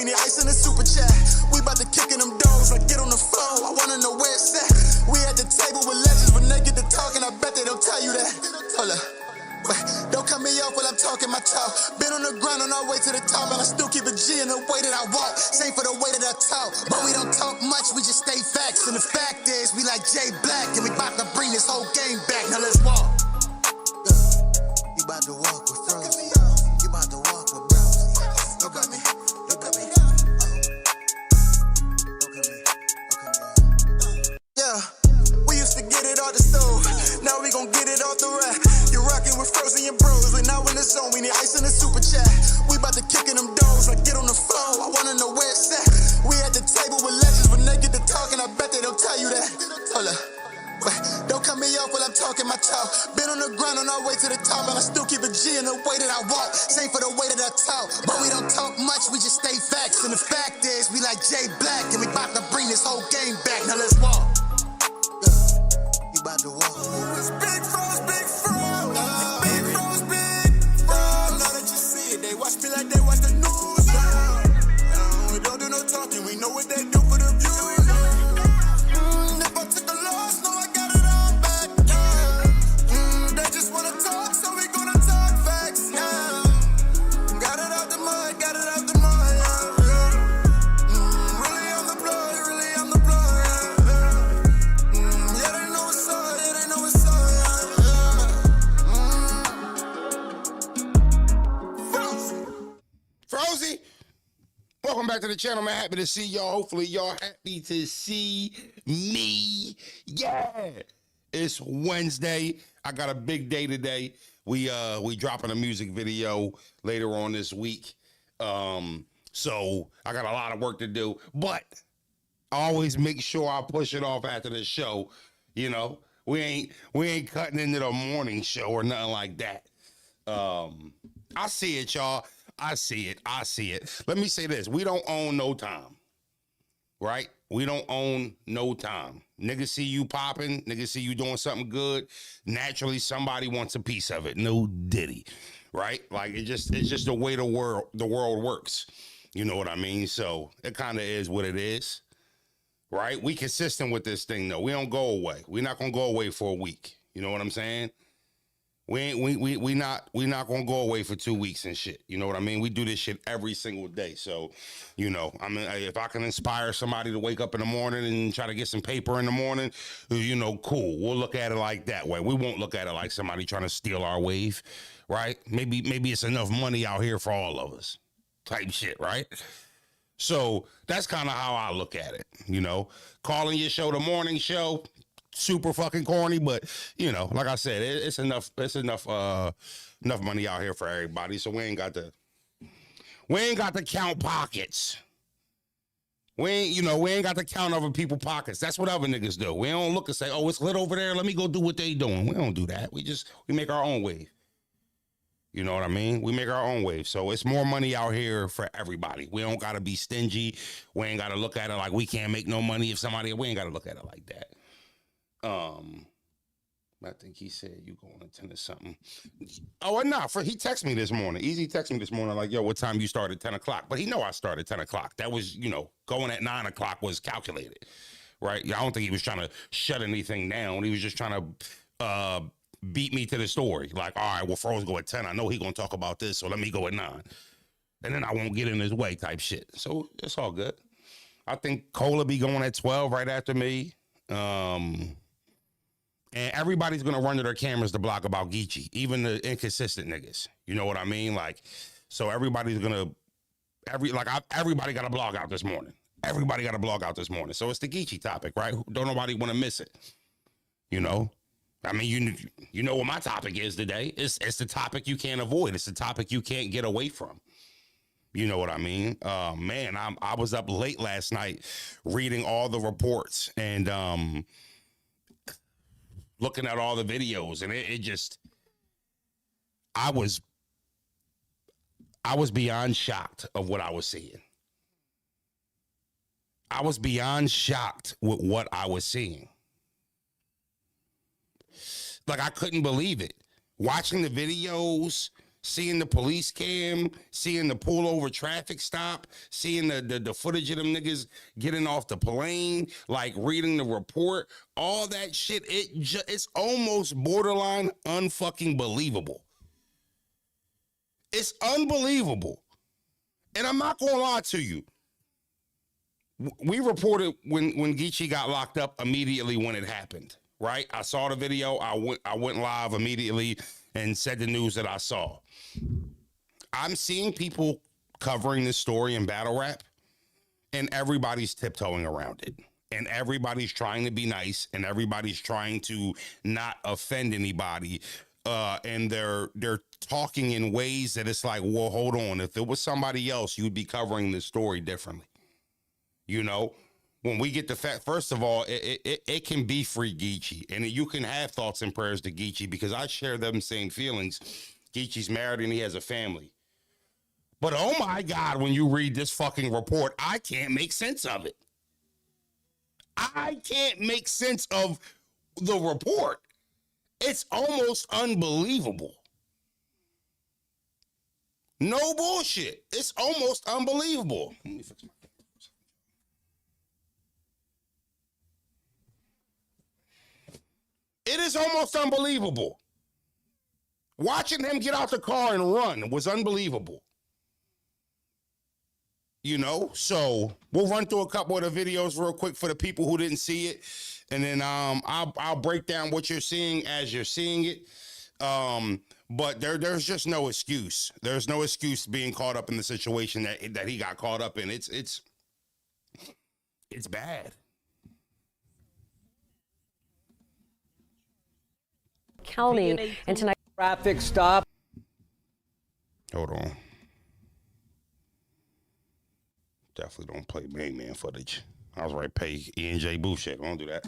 we need ice in the super chat. We about to kick in them doors, like get on the floor. I wanna know where it's at. We at the table with legends, when they get to talking, I bet they don't tell you that. Hold up. But don't cut me off while I'm talking my talk. Been on the grind on our way to the top, and I still keep a G in the way that I walk. Same for the way that I talk, but we don't talk much, we just stay facts. And the fact is, we like Jay Black, and we about to bring this whole game back. Now let's walk. You about to walk with Frozen. You about to walk with bros. Look at me, look at me. Look at me, look at me. Yeah, we used to get it off the stove. Now we gon' get it off the rack. You're rockin' with Frozen and bros. We now in the zone. We need ice in the super chat. We about to kick in them doors. Like get on the floor. I wanna know where it's at. We at the table with legends. When they get to talking, I bet they don't tell you that. Hold up. But don't cut me off while I'm talking my talk. Been on the grind on our way to the top, and I still keep a G in the way that I walk. Same for the way that I talk, but we don't talk much, we just stay facts. And the fact is, we like Jay Black, and we about to bring this whole game back. Now let's walk. You about to walk. It's big froze, big froze. Big froze, big froze. Now that you see it, they watch me like they watch the news. We don't do no talking, we know what they do for the views. If I took a loss, no, I got it all back. They just wanna talk, so we gonna talk facts. Got it out the mud, got it out the mud. Really on the blood, really on the blood. Yeah, they know it's all, yeah, they know it's all. Frozy, welcome back to the channel, man. Happy to see y'all. Hopefully y'all happy to see me. Yeah, it's Wednesday. I got a big day today. We dropping a music video later on this week. So I got a lot of work to do, but I always make sure I push it off after the show. You know, we ain't cutting into the morning show or nothing like that. I see it, y'all. I see it. Let me say this. We don't own no time, right? We don't own no time. Niggas see you popping. Niggas see you doing something good. Naturally, somebody wants a piece of it. No diddy, right? Like it's just the way the world works. You know what I mean? So it kind of is what it is, right? We consistent with this thing though. We don't go away. We're not gonna go away for a week. You know what I'm saying? We not gonna go away for 2 weeks and shit. You know what I mean? We do this shit every single day. So, you know, I mean, if I can inspire somebody to wake up in the morning and try to get some paper in the morning, you know, cool. We'll look at it like that way. We won't look at it like somebody trying to steal our wave, right? Maybe it's enough money out here for all of us, type shit, right? So that's kind of how I look at it. You know, calling your show the morning show. Super fucking corny, but you know, like I said, it's enough money out here for everybody. So we ain't got to count pockets. We ain't got to count other people's pockets. That's what other niggas do. We don't look and say, oh, it's lit over there, let me go do what they doing. We don't do that. We make our own wave. You know what I mean? We make our own wave. So it's more money out here for everybody. We don't got to be stingy. We ain't got to look at it like we can't make no money if somebody, we ain't got to look at it like that. I think he said you going to 10 or something. Oh, no, he texted me this morning. Easy texted me this morning like, yo, what time you started? 10 o'clock. But he know I started 10 o'clock. That was, you know, going at 9 o'clock was calculated, right? I don't think he was trying to shut anything down. He was just trying to beat me to the story. Like, all right, well, Froze go at 10. I know he going to talk about this, so let me go at 9. And then I won't get in his way type shit. So it's all good. I think Cola be going at 12 right after me. And everybody's going to run to their cameras to blog about Geechi, even the inconsistent niggas. You know what I mean? Like, so everybody's going to, everybody got a blog out this morning. Everybody got a blog out this morning. So it's the Geechi topic, right? Don't nobody want to miss it. You know? I mean, you know what my topic is today. It's the topic you can't avoid. It's the topic you can't get away from. You know what I mean? Man, I was up late last night reading all the reports and, looking at all the videos, and it just, I was beyond shocked of what I was seeing. I was beyond shocked with what I was seeing. Like, I couldn't believe it. Watching the videos, seeing the police cam, seeing the pull over traffic stop, seeing the footage of them niggas getting off the plane, like reading the report, all that shit, it's almost borderline unfucking believable. It's unbelievable. And I'm not gonna lie to you. We reported when Geechi got locked up immediately when it happened, right? I saw the video. I went live immediately and said the news that I saw. I'm seeing people covering this story in battle rap, and everybody's tiptoeing around it. And everybody's trying to be nice, and everybody's trying to not offend anybody. And they're talking in ways that it's like, well, hold on. If it was somebody else, you'd be covering this story differently. You know, when we get the fact, first of all, it can be free Geechi, and you can have thoughts and prayers to Geechi, because I share them same feelings. Geechi's married and he has a family. But oh my God, when you read this fucking report, I can't make sense of it. I can't make sense of the report. It's almost unbelievable. No bullshit. It's almost unbelievable. Let me fix my camera. It is almost unbelievable. Watching him get out the car and run was unbelievable. You know, so we'll run through a couple of the videos real quick for the people who didn't see it, and then I'll break down what you're seeing as you're seeing it. But there's just no excuse. There's no excuse being caught up in the situation that he got caught up in. It's bad. County, and tonight traffic stop. Hold on. Definitely don't play main man footage. I was right, pay E&J bullshit. Don't do that.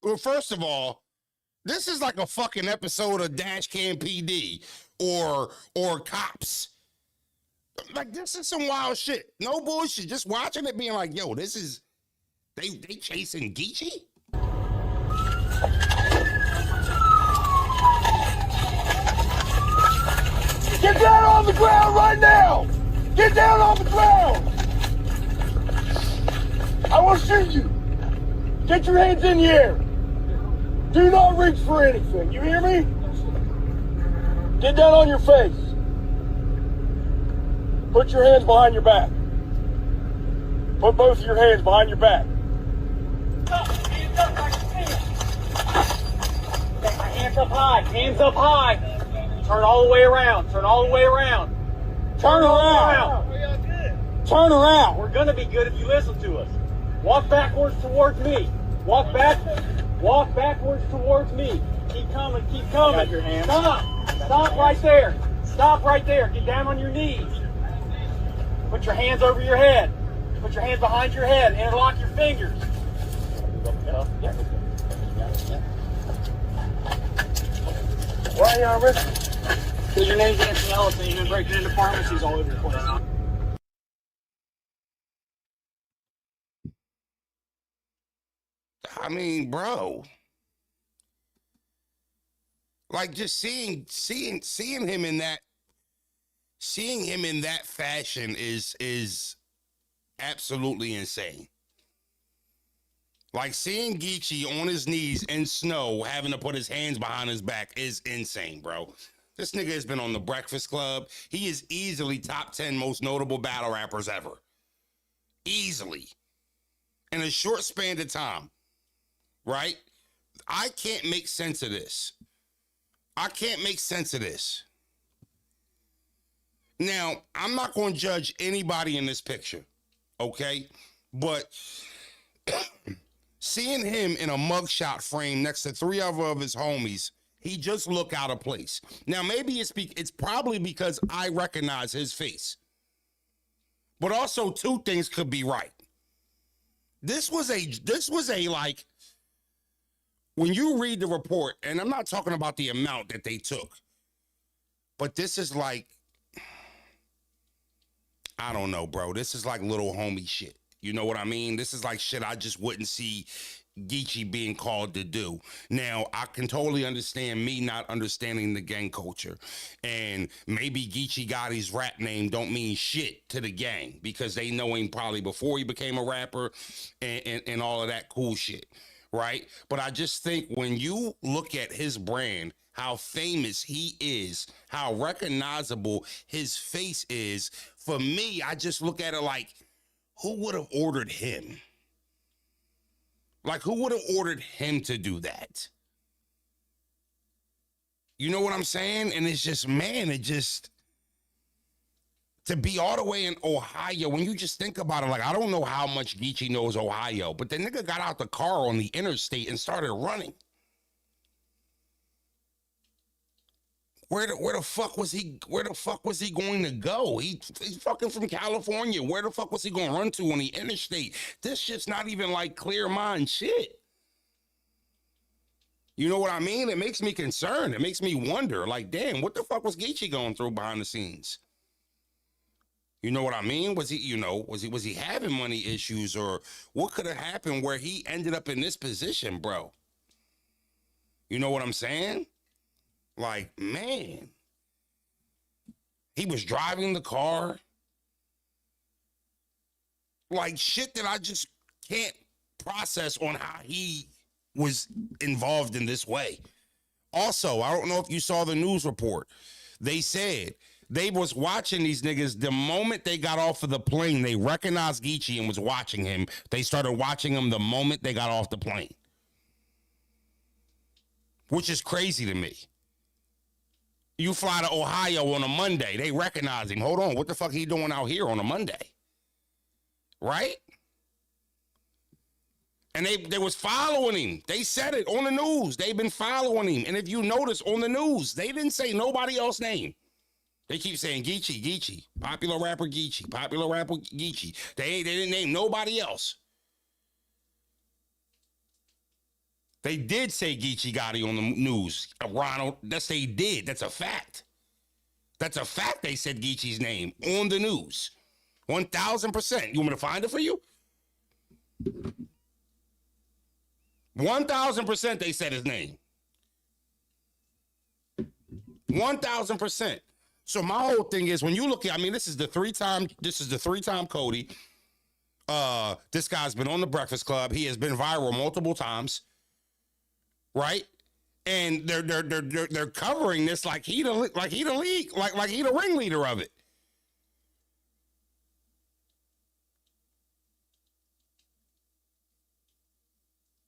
Well, first of all, this is like a fucking episode of Dash Cam PD or Cops. Like, this is some wild shit. No bullshit. Just watching it being like, yo, this is, they chasing Geechi? Get down on the ground right now! Get down on the ground! I will shoot you! Get your hands in the air! Do not reach for anything, you hear me? Get down on your face. Put your hands behind your back. Put both of your hands behind your back. Hands up, hands up high, hands up high. Turn all the way around, turn all the way around. Turn around. Turn around. We're gonna be good if you listen to us. Walk backwards towards me. Walk backwards towards me. Keep coming, keep coming. Your hands. Stop right there. Stop right there. Get down on your knees. Put your hands over your head. Put your hands behind your head. Interlock your fingers. Why are you on risk? Because your name's Anthony Ellison. You've been breaking into pharmacies all over the place. I mean, bro. Like, just seeing him in that fashion is absolutely insane. Like, seeing Geechi on his knees in snow, having to put his hands behind his back is insane, bro. This nigga has been on The Breakfast Club. He is easily top 10 most notable battle rappers ever. Easily. In a short span of time. Right? I can't make sense of this. I can't make sense of this. Now, I'm not going to judge anybody in this picture, okay? But Seeing him in a mugshot frame next to 3 other of his homies, he just looked out of place. Now, maybe it's probably because I recognize his face. But also, 2 things could be right. This was a like, when you read the report, and I'm not talking about the amount that they took, but this is like, I don't know, bro. This is like little homie shit. You know what I mean? This is like shit I just wouldn't see Geechi being called to do. Now, I can totally understand me not understanding the gang culture. And maybe Geechi Gotti's rap name don't mean shit to the gang because they know him probably before he became a rapper and all of that cool shit, right? But I just think when you look at his brand, how famous he is, how recognizable his face is, for me, I just look at it like, who would have ordered him? Like, who would have ordered him to do that? You know what I'm saying? And it's just, man, to be all the way in Ohio, when you just think about it, like, I don't know how much Geechi knows Ohio, but the nigga got out the car on the interstate and started running. Where the fuck was he going to go? He's fucking from California. Where the fuck was he going to run to on the interstate? This shit's not even like clear mind shit. You know what I mean? It makes me concerned. It makes me wonder, like, damn, what the fuck was Geechi going through behind the scenes? You know what I mean? Was he having money issues, or what could have happened where he ended up in this position, bro? You know what I'm saying? Like, man, he was driving the car. Like, shit that I just can't process on how he was involved in this way. Also, I don't know if you saw the news report. They said they was watching these niggas. The moment they got off of the plane, they recognized Geechi and was watching him. They started watching him the moment they got off the plane. Which is crazy to me. You fly to Ohio on a Monday, they recognize him. Hold on, what the fuck he doing out here on a Monday? Right? And they was following him. They said it on the news. They've been following him. And if you notice on the news, they didn't say nobody else's name. They keep saying Geechi, popular rapper Geechi. They didn't name nobody else. They did say Geechi Gotti on the news. Ronald, they did. That's a fact. That's a fact they said Geechi's name on the news. 1,000%. You want me to find it for you? 1,000% they said his name. 1,000%. So my whole thing is, when you look at, I mean, this is the three-time Cody. This guy's been on the Breakfast Club. He has been viral multiple times. Right? And they're covering this like he the ringleader of it.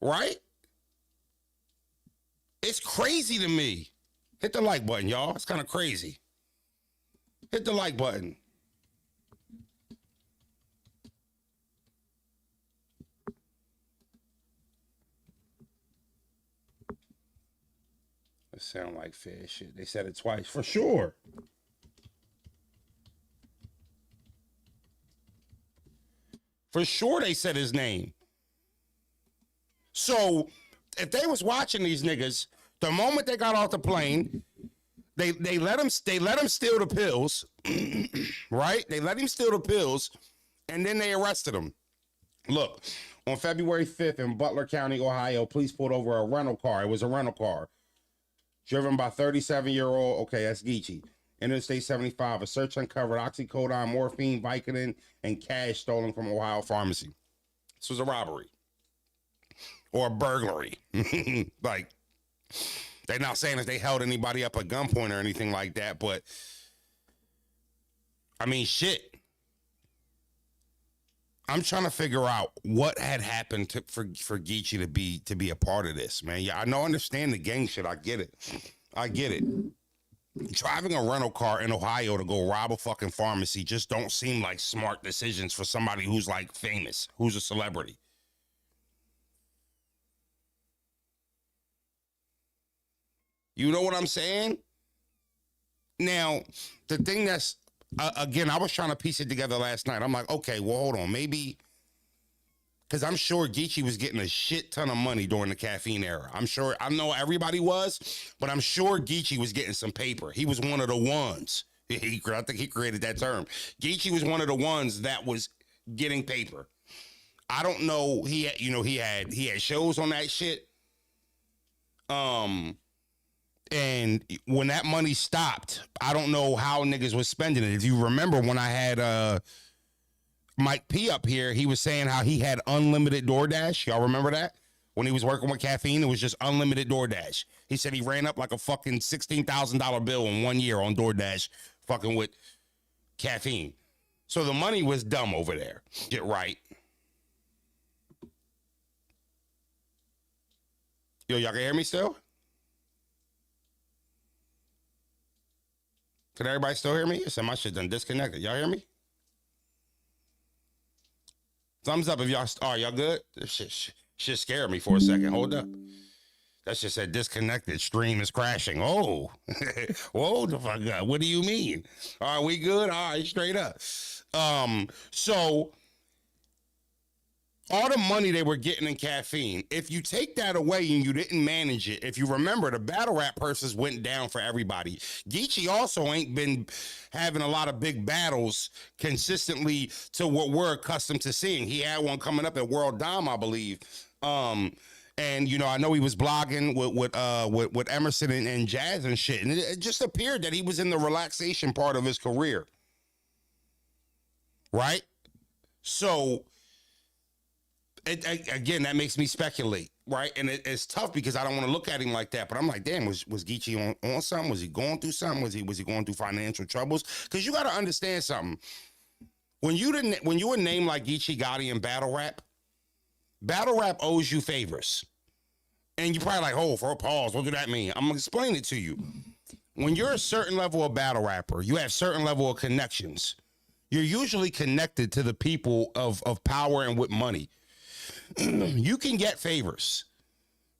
Right? It's crazy to me. Hit the like button, y'all. It's kind of crazy. Hit the like button. It sound like fair shit. They said it twice for sure. For sure they said his name. So if they was watching these niggas, the moment they got off the plane, they let him steal the pills, right? They let him steal the pills, and then they arrested him. Look, on February 5th in Butler County, Ohio, police pulled over a rental car. It was a rental car driven by 37-year-old, okay, that's Geechi. Interstate 75, a search uncovered oxycodone, morphine, Vicodin, and cash stolen from Ohio pharmacy. This was a robbery. Or a burglary. Like, they're not saying that they held anybody up at gunpoint or anything like that, but, I mean, shit. I'm trying to figure out what had happened for Geechi to be a part of this, man. Yeah, I understand the gang shit. I get it. Driving a rental car in Ohio to go rob a fucking pharmacy just don't seem like smart decisions for somebody who's like famous, who's a celebrity. You know what I'm saying? Now, the thing that's, again, I was trying to piece it together last night. I'm like, okay, well, hold on. Maybe, because I'm sure Geechi was getting a shit ton of money during the caffeine era. I'm sure, I know everybody was, but I'm sure Geechi was getting some paper. He was one of the ones. I think he created that term. Geechi was one of the ones that was getting paper. I don't know. He had shows on that shit. And when that money stopped, I don't know how niggas was spending it. If you remember when I had Mike P up here, he was saying how he had unlimited DoorDash. Y'all remember that? When he was working with caffeine, it was just unlimited DoorDash. He said he ran up like a fucking $16,000 bill in 1 year on DoorDash fucking with caffeine. So the money was dumb over there. Get right. Yo, y'all can hear me still? Can everybody still hear me? So my shit done disconnected. Y'all hear me? Thumbs up if y'all, y'all good? This shit scared me for a second. Hold up. That shit said disconnected. Stream is crashing. Oh, whoa, the fuck up. What do you mean? Are we good? All right, straight up. So all the money they were getting in caffeine, if you take that away and you didn't manage it, if you remember, the battle rap purses went down for everybody. Geechi also ain't been having a lot of big battles consistently to what we're accustomed to seeing. He had one coming up at World Dom, I believe. And, you know, I know he was blogging with Emerson and Jazz and shit. And it just appeared that he was in the relaxation part of his career. Right? So, again, that makes me speculate, right? And it's tough because I don't want to look at him like that. But I'm like, damn, was Geechi on something? Was he going through something? Was he going through financial troubles? Because you got to understand something. When you a name like Geechi Gotti in battle rap owes you favors. And you're probably like, oh, for a pause, what do that mean? I'm going to explain it to you. When you're a certain level of battle rapper, you have certain level of connections. You're usually connected to the people of power and with money. You can get favors,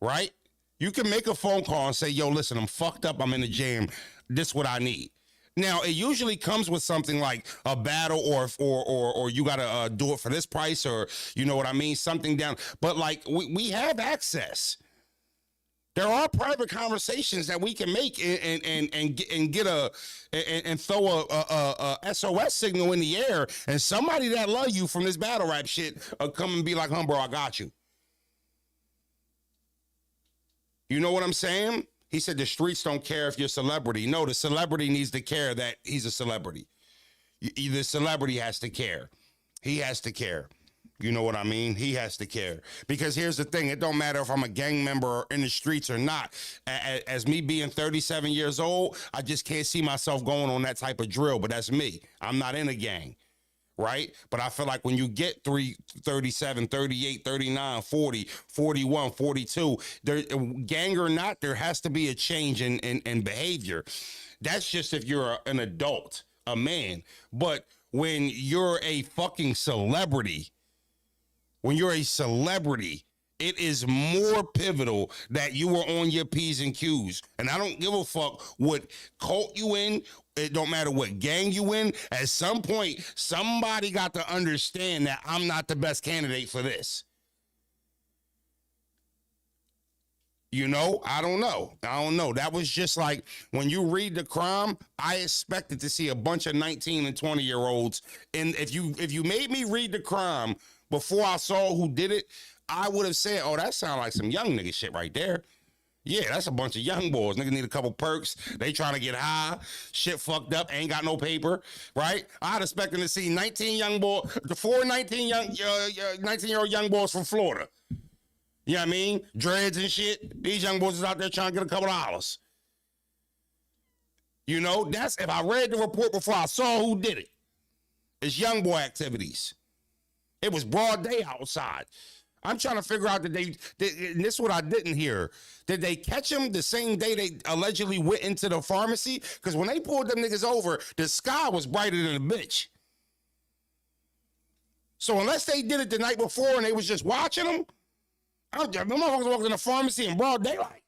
right? You can make a phone call and say, yo, listen, I'm fucked up. I'm in the jam. This is what I need. Now, it usually comes with something like a battle or you got to do it for this price or, you know what I mean? Something down. But like we have access. There are private conversations that we can make and get and throw a SOS signal in the air, and somebody that love you from this battle rap shit come and be like, bro, I got you. You know what I'm saying? He said the streets don't care if you're a celebrity. No, the celebrity needs to care that he's a celebrity. The celebrity has to care. He has to care. You know what I mean? He has to care. Because here's the thing. It don't matter if I'm a gang member in the streets or not. As me being 37 years old, I just can't see myself going on that type of drill. But that's me. I'm not in a gang, right? But I feel like when you get 37, 38, 39, 40, 41, 42, gang or not, there has to be a change in behavior. That's just if you're an adult, a man. But when you're a fucking celebrity, it is more pivotal that you were on your P's and Q's. And I don't give a fuck what cult you in. It don't matter what gang you in. At some point, somebody got to understand that I'm not the best candidate for this. You know, I don't know. That was just like when you read the crime, I expected to see a bunch of 19 and 20-year-olds. And if you made me read the crime before I saw who did it, I would have said, oh, that sounds like some young nigga shit right there. Yeah, that's a bunch of young boys. Niggas need a couple perks. They trying to get high. Shit fucked up. Ain't got no paper, right? I'd expect them to see 19 young boys, the 19-year-old young boys from Florida. You know what I mean? Dreads and shit. These young boys is out there trying to get a couple dollars. You know, that's if I read the report before I saw who did it. It's young boy activities. It was broad day outside. I'm trying to figure out and this is what I didn't hear. Did they catch him the same day they allegedly went into the pharmacy? Because when they pulled them niggas over, the sky was brighter than a bitch. So unless they did it the night before and they was just watching them, the motherfuckers walked in the pharmacy in broad daylight.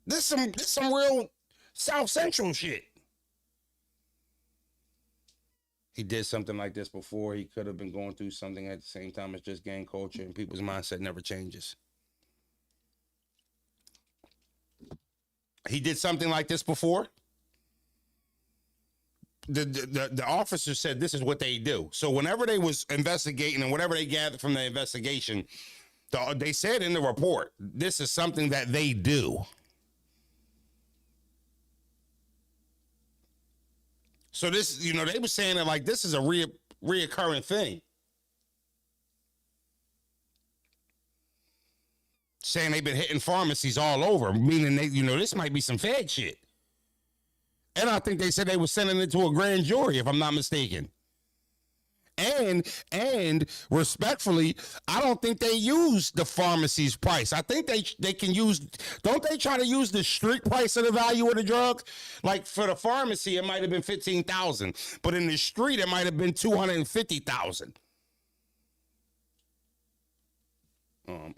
This some real South Central shit. He did something like this before. He could have been going through something at the same time. It's just gang culture, and people's mindset never changes. He did something like this before. The officer said this is what they do. So whenever they was investigating and whatever they gathered from the investigation, they said in the report, this is something that they do. So this, they were saying that like this is a reoccurring thing. Saying they've been hitting pharmacies all over, meaning they, this might be some Fed shit. And I think they said they were sending it to a grand jury, if I'm not mistaken. And respectfully, I don't think they use the pharmacy's price. I think they can use, don't they try to use the street price of the value of the drug? Like for the pharmacy, it might have been $15,000, but in the street, it might have been $250,000.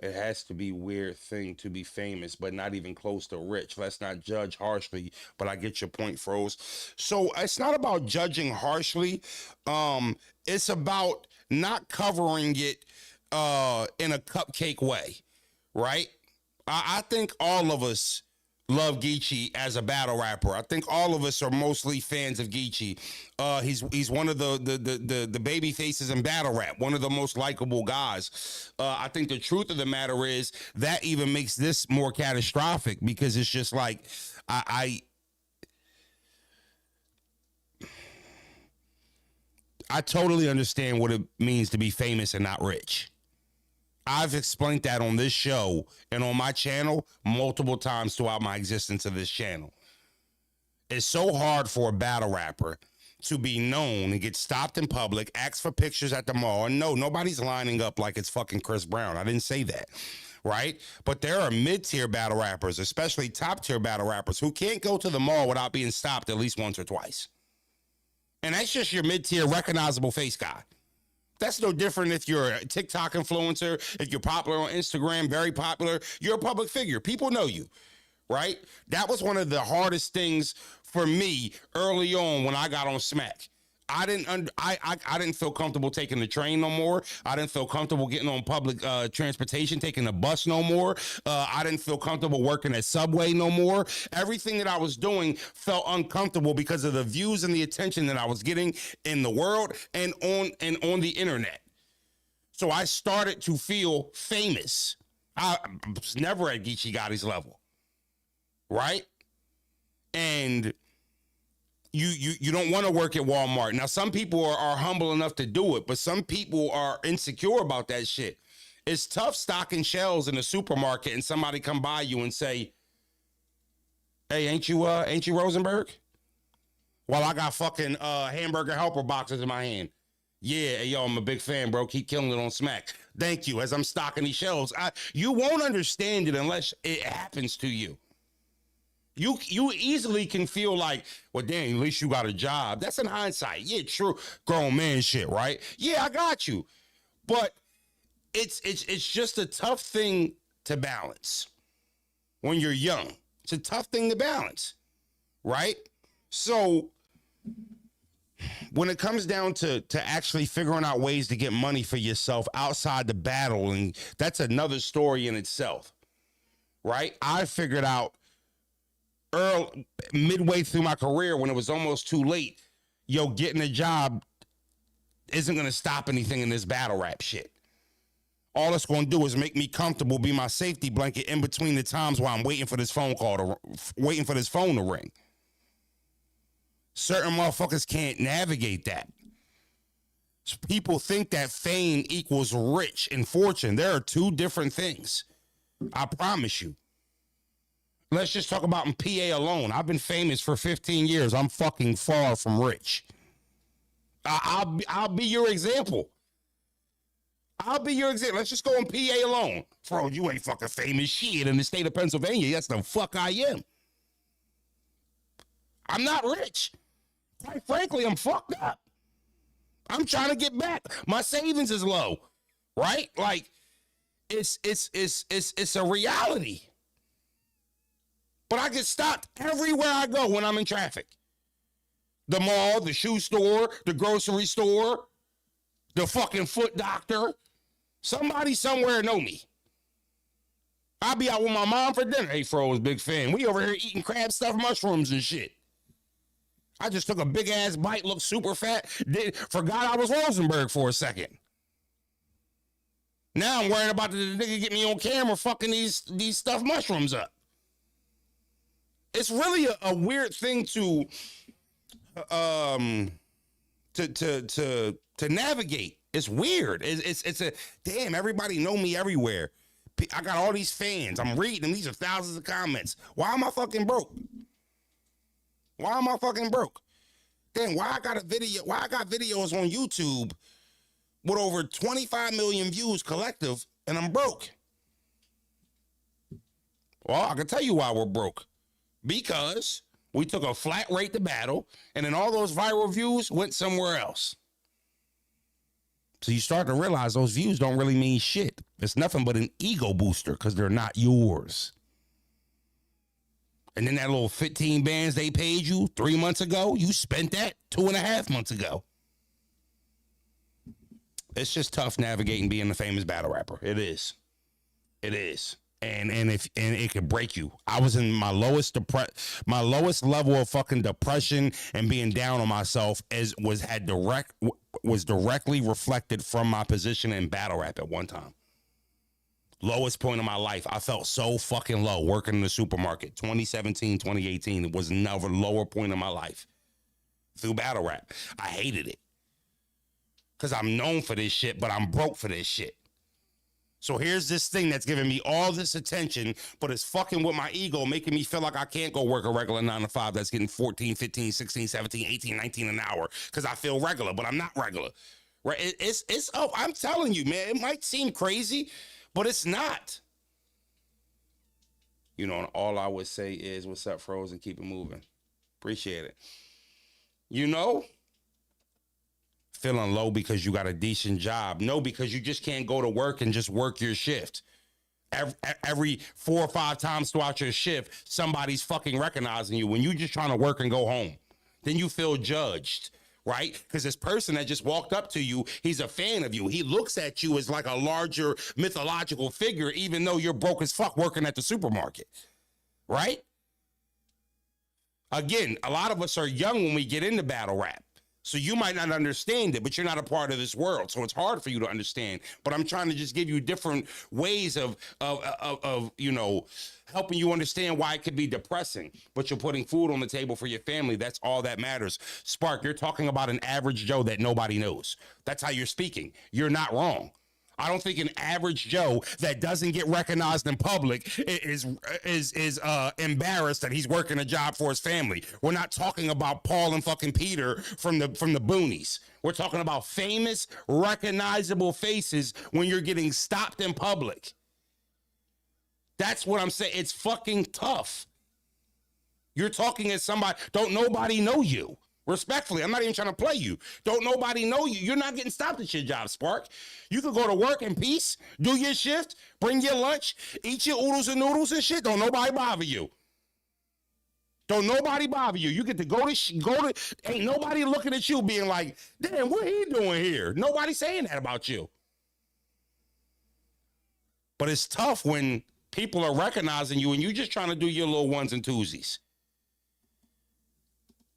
It has to be a weird thing to be famous, but not even close to rich. Let's not judge harshly, but I get your point, Froze. So it's not about judging harshly. It's about not covering it in a cupcake way, right? I think all of us love Geechi as a battle rapper. I think all of us are mostly fans of Geechi. He's one of the baby faces in battle rap, one of the most likable guys. I think the truth of the matter is that even makes this more catastrophic because it's just like I totally understand what it means to be famous and not rich. I've explained that on this show and on my channel multiple times throughout my existence of this channel. It's so hard for a battle rapper to be known and get stopped in public, ask for pictures at the mall. And no, nobody's lining up like it's fucking Chris Brown. I didn't say that, right? But there are mid-tier battle rappers, especially top-tier battle rappers, who can't go to the mall without being stopped at least once or twice. And that's just your mid-tier recognizable face guy. That's no different if you're a TikTok influencer, if you're popular on Instagram, very popular, you're a public figure. People know you, right? That was one of the hardest things for me early on when I got on Smack. I didn't feel comfortable taking the train no more. I didn't feel comfortable getting on public transportation, taking the bus no more. I didn't feel comfortable working at Subway no more. Everything that I was doing felt uncomfortable because of the views and the attention that I was getting in the world and on the internet. So I started to feel famous. I was never at Geechi Gotti's level, right? And you don't want to work at Walmart. Now, some people are humble enough to do it, but some people are insecure about that shit. It's tough stocking shelves in a supermarket and somebody come by you and say, hey, ain't you Rosenberg? While I got fucking hamburger helper boxes in my hand. Yeah, yo, I'm a big fan, bro. Keep killing it on Smack. Thank you. As I'm stocking these shelves, you won't understand it unless it happens to you. You easily can feel like, well, damn, at least you got a job. That's in hindsight. Yeah, true. Grown man shit, right? Yeah, I got you. But it's just a tough thing to balance when you're young. It's a tough thing to balance, right? So when it comes down to actually figuring out ways to get money for yourself outside the battle, and that's another story in itself, right? I figured out midway through my career when it was almost too late, getting a job isn't going to stop anything in this battle rap shit. All it's going to do is make me comfortable, be my safety blanket in between the times while I'm waiting for this phone to ring. Certain motherfuckers can't navigate that. People think that fame equals rich and fortune. There are two different things. I promise you. Let's just talk about in PA alone. I've been famous for 15 years. I'm fucking far from rich. I'll be your example. Let's just go in PA alone. Bro, you ain't fucking famous shit in the state of Pennsylvania. That's the fuck I am. I'm not rich. Quite frankly, I'm fucked up. I'm trying to get back. My savings is low, right? Like, it's a reality. But I get stopped everywhere I go when I'm in traffic. The mall, the shoe store, the grocery store, the fucking foot doctor. Somebody somewhere know me. I'll be out with my mom for dinner. Hey, Fro's big fan. We over here eating crab stuffed mushrooms and shit. I just took a big ass bite, looked super fat, forgot I was Rosenberg for a second. Now I'm worried about the nigga get me on camera fucking these stuffed mushrooms up. It's really a weird thing to navigate. It's weird. It's a damn. Everybody know me everywhere. I got all these fans. I'm reading them. These are thousands of comments. Why am I fucking broke? Why am I fucking broke? Then why I got videos on YouTube with over 25 million views collective and I'm broke? Well, I can tell you why we're broke. Because we took a flat rate to battle and then all those viral views went somewhere else. So you start to realize those views don't really mean shit. It's nothing but an ego booster because they're not yours. And then that little 15 bands they paid you 3 months ago, you spent that 2.5 months ago. It's just tough navigating being a famous battle rapper. It is. It is. And it could break you. I was in my lowest level of fucking depression and being down on myself was directly reflected from my position in battle rap at one time. Lowest point of my life. I felt so fucking low working in the supermarket. 2017, 2018, it was another lower point of my life. Through battle rap. I hated it. Because I'm known for this shit, but I'm broke for this shit. So here's this thing that's giving me all this attention, but it's fucking with my ego, making me feel like I can't go work a regular 9 to 5 that's getting 14, 15, 16, 17, 18, 19 an hour because I feel regular, but I'm not regular. Right? I'm telling you, man, it might seem crazy, but it's not. You know, and all I would say is, what's up, Frozen? Keep it moving. Appreciate it. You know, feeling low because you got a decent job. No, because you just can't go to work and just work your shift. Every 4 or 5 times throughout your shift, somebody's fucking recognizing you when you just trying to work and go home. Then you feel judged. Right? Because this person that just walked up to you, he's a fan of you. He looks at you as like a larger mythological figure, even though you're broke as fuck working at the supermarket. Right? Again, a lot of us are young when we get into battle rap. So you might not understand it, but you're not a part of this world. So it's hard for you to understand. But I'm trying to just give you different ways of you know, helping you understand why it could be depressing, but you're putting food on the table for your family. That's all that matters. Spark, you're talking about an average Joe that nobody knows. That's how you're speaking. You're not wrong. I don't think an average Joe that doesn't get recognized in public is embarrassed that he's working a job for his family. We're not talking about Paul and fucking Peter from the boonies. We're talking about famous, recognizable faces when you're getting stopped in public. That's what I'm saying. It's fucking tough. You're talking as somebody, don't nobody know you. Respectfully, I'm not even trying to play you. Don't nobody know you. You're not getting stopped at your job, Spark. You could go to work in peace, do your shift, bring your lunch, eat your oodles and noodles and shit. Don't nobody bother you. Don't nobody bother you. You get to go to, ain't nobody looking at you being like, damn, what he doing here? Nobody saying that about you. But it's tough when people are recognizing you and you just trying to do your little ones and twosies.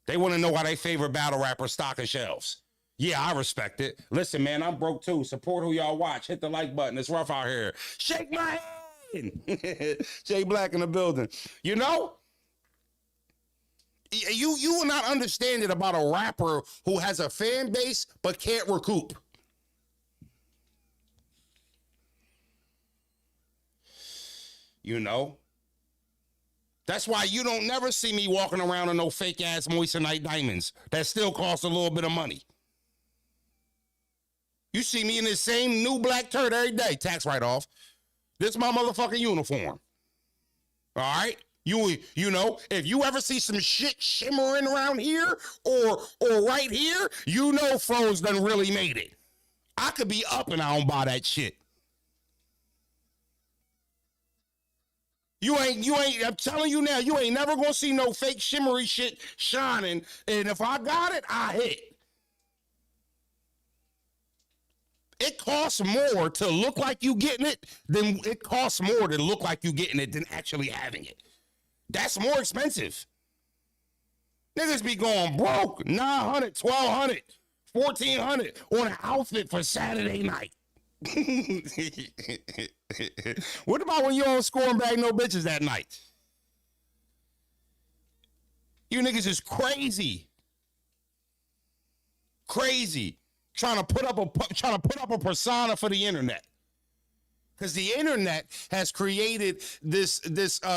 They want to know why they favorite battle rapper stocking shelves. Yeah, I respect it. Listen, man, I'm broke too. Support who y'all watch. Hit the like button. It's rough out here. Shake my hand. Jay Black in the building. You know? You will not understand it about a rapper who has a fan base but can't recoup. You know? That's why you don't never see me walking around in no fake ass moissanite diamonds that still cost a little bit of money. You see me in this same new black turd every day, tax write-off. This is my motherfucking uniform. All right? You know, if you ever see some shit shimmering around here or right here, you know Froze done really made it. I could be up and I don't buy that shit. You ain't, I'm telling you now, you ain't never gonna see no fake shimmery shit shining. And if I got it, I hit. It costs more to look like you getting it than it costs more to look like you getting it than actually having it. That's more expensive. Niggas be going broke, 900, 1200, 1400 on an outfit for Saturday night. What about when you don't score and bag no bitches that night? You niggas is crazy. Crazy. Trying to put up a persona for the internet. Because the internet has created this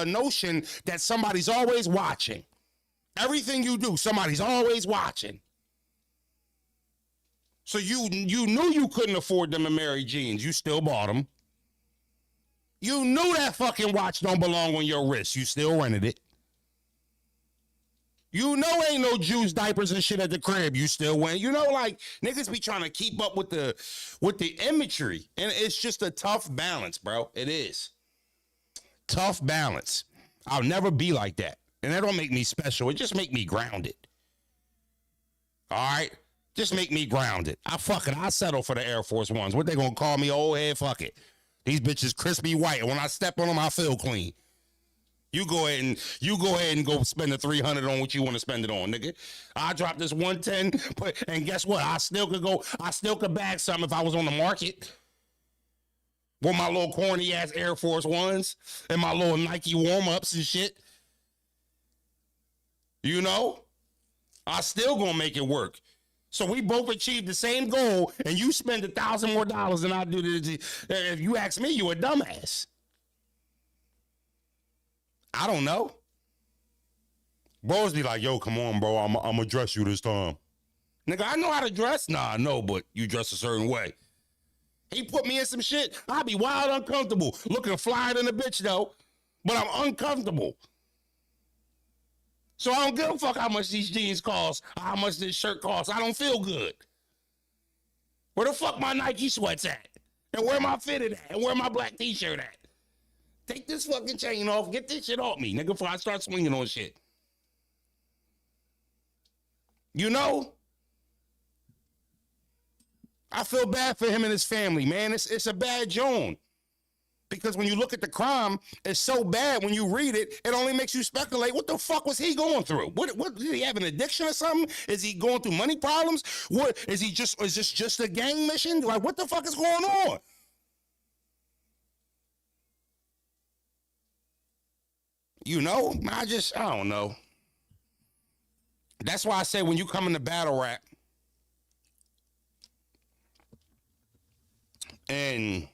notion that somebody's always watching. Everything you do, somebody's always watching. So you knew you couldn't afford them Mary jeans. You still bought them. You knew that fucking watch don't belong on your wrist. You still rented it. You know ain't no juice diapers and shit at the crib. You still went. You know, like, niggas be trying to keep up with the imagery. And it's just a tough balance, bro. It is. Tough balance. I'll never be like that. And that don't make me special. It just make me grounded. All right? Just make me grounded. I settle for the Air Force Ones. What they gonna call me? Old head, fuck it. These bitches crispy white. And when I step on them, I feel clean. You go ahead and go spend the 300 on what you want to spend it on, nigga. I drop this 110, and guess what? I still could bag something if I was on the market. With my little corny ass Air Force Ones and my little Nike warm-ups and shit. You know? I still gonna make it work. So we both achieved the same goal, and you spend $1,000 more than I do. If you ask me, you a dumbass. I don't know. Bros be like, yo, come on, bro. I'm gonna dress you this time. Nigga, I know how to dress. Nah, I know, but you dress a certain way. He put me in some shit. I'd be wild uncomfortable. Looking flyer than a bitch, though. But I'm uncomfortable. So I don't give a fuck how much these jeans cost, how much this shirt costs. I don't feel good. Where the fuck my Nike sweats at? And where my fitted at? And where my black t-shirt at? Take this fucking chain off. Get this shit off me, nigga, before I start swinging on shit. You know? I feel bad for him and his family, man. It's a bad Joan. Because when you look at the crime, it's so bad when you read it, it only makes you speculate, what the fuck was he going through? What did he have an addiction or something? Is he going through money problems? What is this just a gang mission? Like, what the fuck is going on? You know, I don't know. That's why I say when you come into battle rap and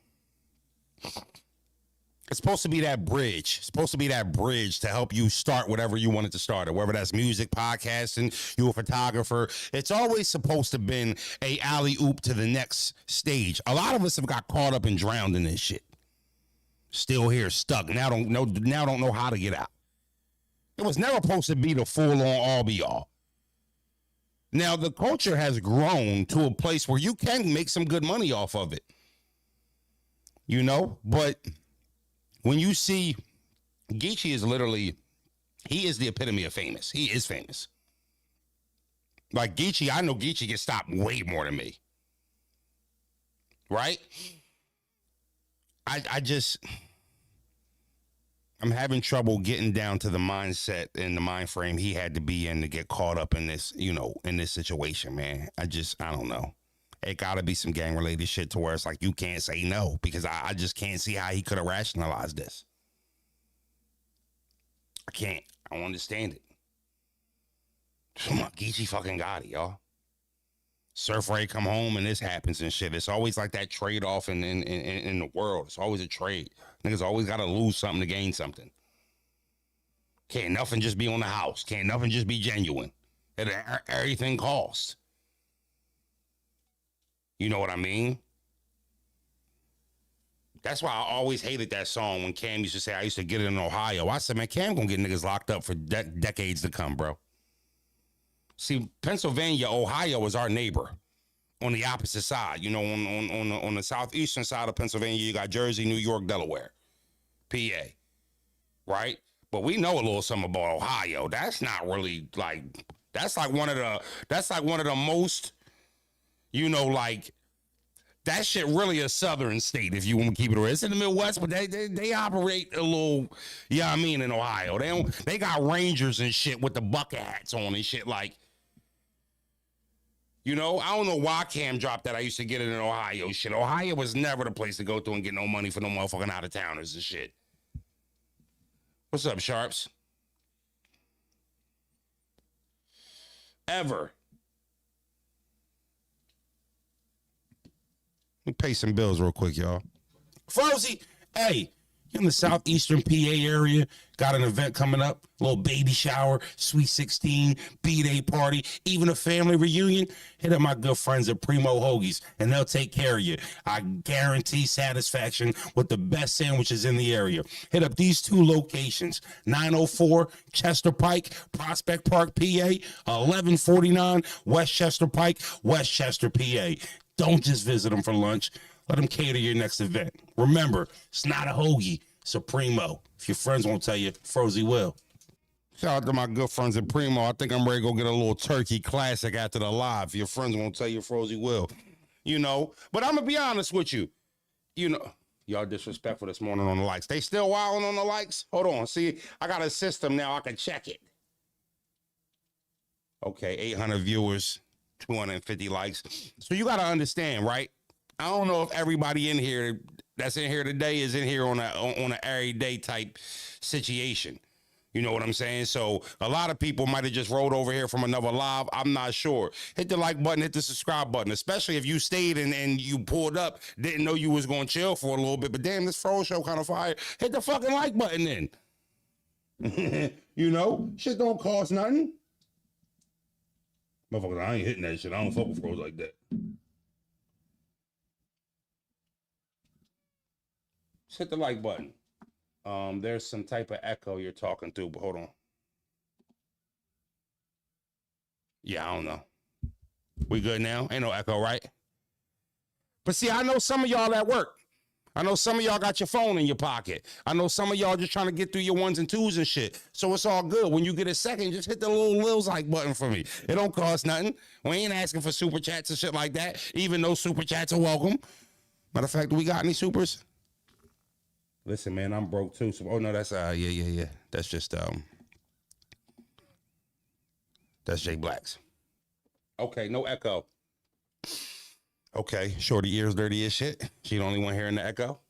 it's supposed to be that bridge. It's supposed to be that bridge to help you start whatever you wanted to start, or whether that's music, podcasting, you a photographer. It's always supposed to been a alley-oop to the next stage. A lot of us have got caught up and drowned in this shit. Still here, stuck. Now don't know how to get out. It was never supposed to be the full-on all-be-all. Now, the culture has grown to a place where you can make some good money off of it. You know? But when you see Geechi is literally, he is the epitome of famous. He is famous. Like Geechi, I know Geechi gets stopped way more than me. Right? I'm having trouble getting down to the mindset and the mind frame he had to be in to get caught up in this, you know, in this situation, man. I don't know. It gotta be some gang related shit to where it's like, you can't say no, because I just can't see how he could have rationalized this. I can't. I don't understand it. Geechi fucking got it, y'all. Surf Ray come home and this happens and shit. It's always like that trade-off in the world. It's always a trade. Niggas always got to lose something to gain something. Can't nothing just be on the house. Can't nothing just be genuine. Everything costs. You know what I mean? That's why I always hated that song when Cam used to say, I used to get it in Ohio. I said, man, Cam gonna get niggas locked up for decades to come, bro. See, Pennsylvania, Ohio is our neighbor on the opposite side. You know, on the southeastern side of Pennsylvania, you got Jersey, New York, Delaware, PA. right? But we know a little something about Ohio. That's not really like that's like one of the most, you know, like that shit really a southern state if you want to keep it real. It's in the Midwest, but they operate a little, yeah, I mean in Ohio. They got Rangers and shit with the bucket hats on and shit like. You know, I don't know why Cam dropped that. I used to get it in Ohio shit. Ohio was never the place to go to and get no money for no motherfucking out of towners and shit. What's up, Sharps? Ever. Let me pay some bills real quick, y'all. Frozy, hey, you in the southeastern PA area, got an event coming up, little baby shower, sweet 16, B-Day party, even a family reunion, hit up my good friends at Primo Hoagies, and they'll take care of you. I guarantee satisfaction with the best sandwiches in the area. Hit up these two locations, 904 Chester Pike, Prospect Park, PA, 1149 Westchester Pike, Westchester, PA. Don't just visit them for lunch. Let them cater your next event. Remember, it's not a hoagie, it's a Primo. If your friends won't tell you, Frozy will. Shout out to my good friends at Primo. I think I'm ready to go get a little turkey classic after the live. If your friends won't tell you, Frozy will. You know, but I'm going to be honest with you. You know, y'all disrespectful this morning on the likes. They still wilding on the likes? Hold on. See, I got a system now. I can check it. Okay, 800 viewers, 250 likes. So you got to understand, right? I don't know if everybody in here that's in here today is in here on a everyday type situation. You know what I'm saying? So a lot of people might have just rolled over here from another live. I'm not sure. Hit the like button, hit the subscribe button, especially if you stayed and you pulled up, didn't know you was going to chill for a little bit. But damn, this Fro show kind of fire. Hit the fucking like button then. You know, shit don't cost nothing. Motherfucker, I ain't hitting that shit. I don't fuck with Froze like that. Just hit the like button. There's some type of echo you're talking through, but hold on. Yeah, I don't know. We good now? Ain't no echo, right? But see, I know some of y'all at work. I know some of y'all got your phone in your pocket. I know some of y'all just trying to get through your ones and twos and shit. So it's all good. When you get a second, just hit the little like button for me. It don't cost nothing. We ain't asking for super chats and shit like that, even though super chats are welcome. Matter of fact, do we got any supers? Listen, man, I'm broke too. So, oh no, that's yeah. That's just that's Jay Black's. Okay, no echo. Okay, shorty ears dirty as shit. She the only one hearing the echo.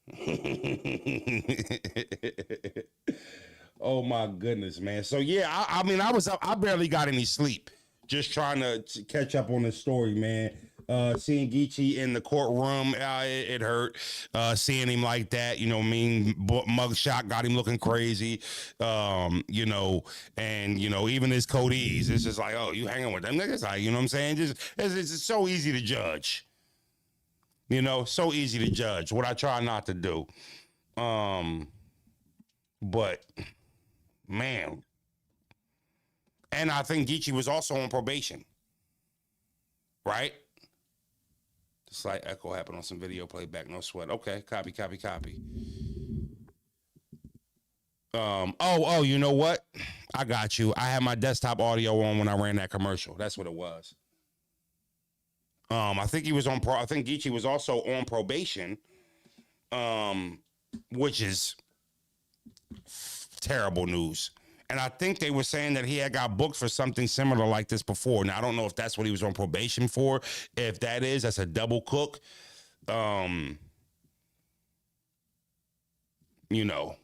Oh my goodness, man. So yeah, I mean, I barely got any sleep. Just trying to catch up on the story, man. Seeing Geechi in the courtroom, it hurt. Seeing him like that, you know what I mean? Mugshot got him looking crazy. You know, and, you know, even his Cody's, it's just like, oh, you hanging with them niggas? Like, you know what I'm saying? Just it's so easy to judge. You know, so easy to judge. What I try not to do. But, man. And I think Geechi was also on probation. Right? Slight echo happened on some video playback. No sweat. Okay, copy. Oh, you know what? I got you. I had my desktop audio on when I ran that commercial. That's what it was. I think he was on I think Geechi was also on probation, which is terrible news. And I think they were saying that he had got booked for something similar like this before. Now, I don't know if that's what he was on probation for. If that is, that's a double cook. You know.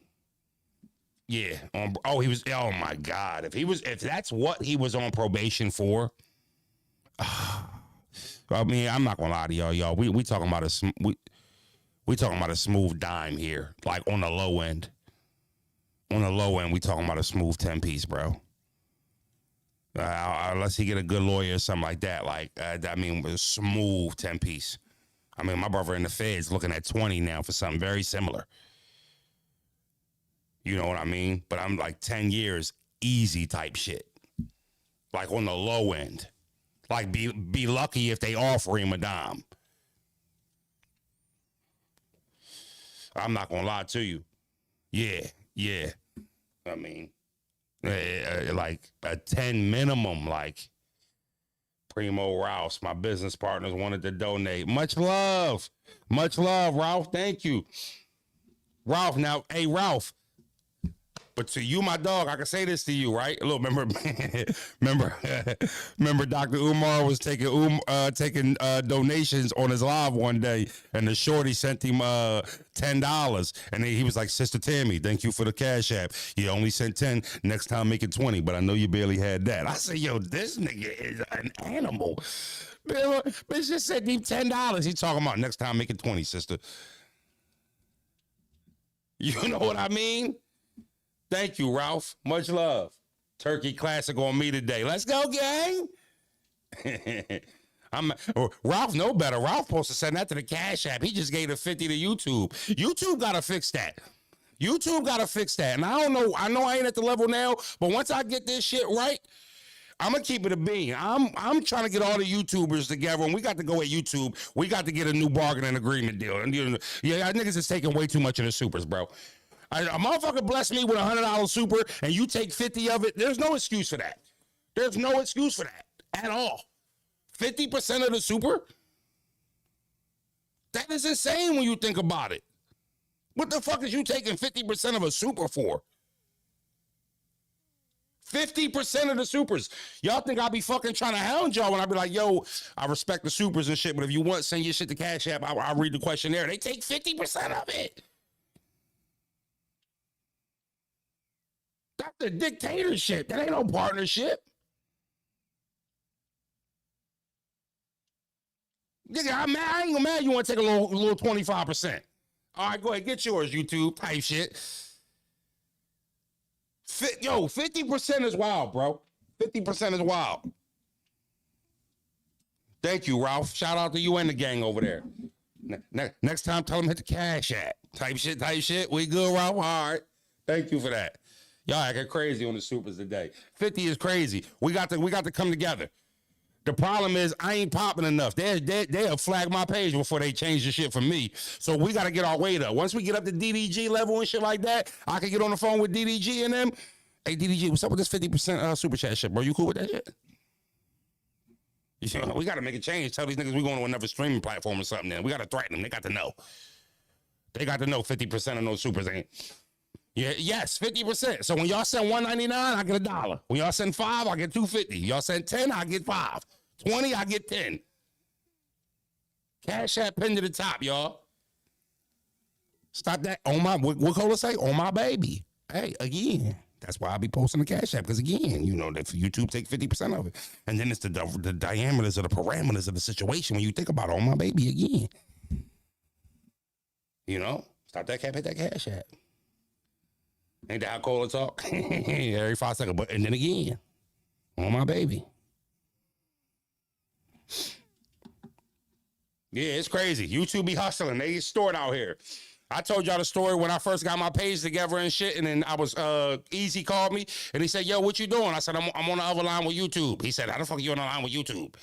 Yeah. Oh, my God. If that's what he was on probation for. I mean, I'm not gonna lie to y'all. We talking about we talking about a smooth dime here, like on the low end. On the low end, we talking about a smooth 10-piece, bro. Unless he get a good lawyer or something like that. Like, I mean, a smooth 10-piece. I mean, my brother in the Feds looking at 20 now for something very similar. You know what I mean? But I'm like 10 years, easy type shit. Like on the low end. Like, be lucky if they offer him a dime. I'm not gonna lie to you. Yeah. I mean, like a 10 minimum, like Primo Ralph's, my business partners wanted to donate. Much love, Ralph. Thank you, Ralph. Now, hey, Ralph. But to you, my dog, I can say this to you, right? Look, remember, Dr. Umar was taking donations on his live one day, and the shorty sent him $10, and he was like, "Sister Tammy, thank you for the cash app. You only sent 10. Next time, make it 20. But I know you barely had that." I said, "Yo, this nigga is an animal." Bitch just sent him $10. He talking about next time, make it 20, sister. You know what I mean? Thank you, Ralph. Much love. Turkey Classic on me today. Let's go, gang. Ralph know better. Ralph supposed to send that to the Cash App. He just gave the 50 to YouTube. YouTube got to fix that. And I don't know. I know I ain't at the level now, but once I get this shit right, I'm gonna keep it a bean. I'm trying to get all the YouTubers together, and we got to go at YouTube. We got to get a new bargaining agreement deal. And yeah, niggas is taking way too much of the supers, bro. A motherfucker bless me with $100 super and you take 50 of it. There's no excuse for that. There's no excuse for that at all. 50% of the super? That is insane when you think about it. What the fuck is you taking 50% of a super for? 50% of the supers. Y'all think I'll be fucking trying to hound y'all when I be like, yo, I respect the supers and shit, but if you want, send your shit to Cash App. I'll read the questionnaire. They take 50% of it. That's the dictatorship. That ain't no partnership. Nigga, I ain't gonna mad you want to take a little 25%. All right, go ahead, get yours, YouTube type shit. 50% is wild, bro. 50% is wild. Thank you, Ralph. Shout out to you and the gang over there. Next time, tell them hit the Cash App. Type shit. We good, Ralph? All right. Thank you for that. Y'all acting crazy on the supers today. 50 is crazy. We got to come together. The problem is I ain't popping enough. They'll flag my page before they change the shit for me. So we got to get our weight up. Once we get up to DDG level and shit like that, I can get on the phone with DDG and them. Hey, DDG, what's up with this 50% super chat shit, bro? You cool with that shit? You know, we got to make a change. Tell these niggas we going to another streaming platform or something then. We got to threaten them. They got to know. 50% of those supers ain't. Yeah, yes, 50%. So when y'all send $1.99, I get $1. When y'all send 5, I get $2.50. Y'all send 10, I get 5. 20, I get 10. Cash App pinned to the top, y'all. Stop that. On my, what Cola say? On my baby. Hey, again. That's why I be posting the Cash App, because again, you know, if YouTube take 50% of it. And then it's the diameters or the parameters of the situation when you think about on my baby again. You know? Stop that cap, hit that Cash App. Ain't that how Cola talk? Every 5 seconds. But and then again, on my baby. Yeah, it's crazy. YouTube be hustling. They get stored out here. I told y'all the story when I first got my page together and shit, and then I was Easy called me and he said, "Yo, what you doing?" I said, I'm on the other line with YouTube. He said, "How the fuck are you on the line with YouTube?"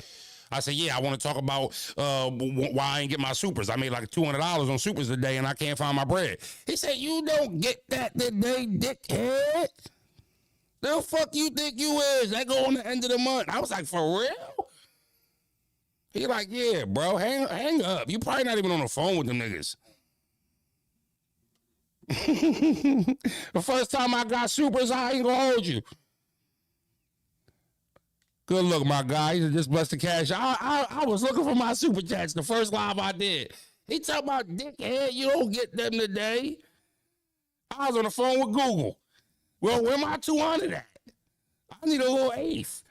I said, "Yeah, I want to talk about why I ain't get my supers. I made like $200 on supers today and I can't find my bread." He said, "You don't get that today, dickhead. The fuck you think you is? That go on the end of the month." I was like, "For real?" He like, "Yeah, bro, hang up. You probably not even on the phone with them niggas." The first time I got supers, I ain't gonna hold you. Good look, my guy. He just blessed the cash. I was looking for my super chats the first live I did. He talking about, "Dickhead, you don't get them today." I was on the phone with Google. Well, where my 200 at? I need a little eighth.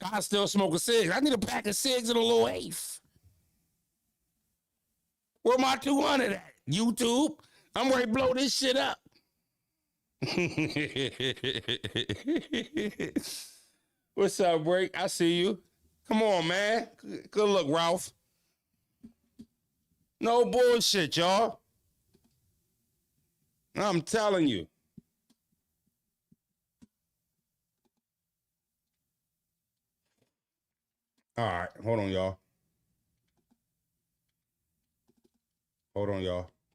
I still smoke a cig. I need a pack of cigs and a little eighth. Where my 200 at? YouTube. I'm ready to blow this shit up. What's up, Break? I see you. Come on, man. Good luck, Ralph. No bullshit, y'all. I'm telling you. All right. Hold on, y'all.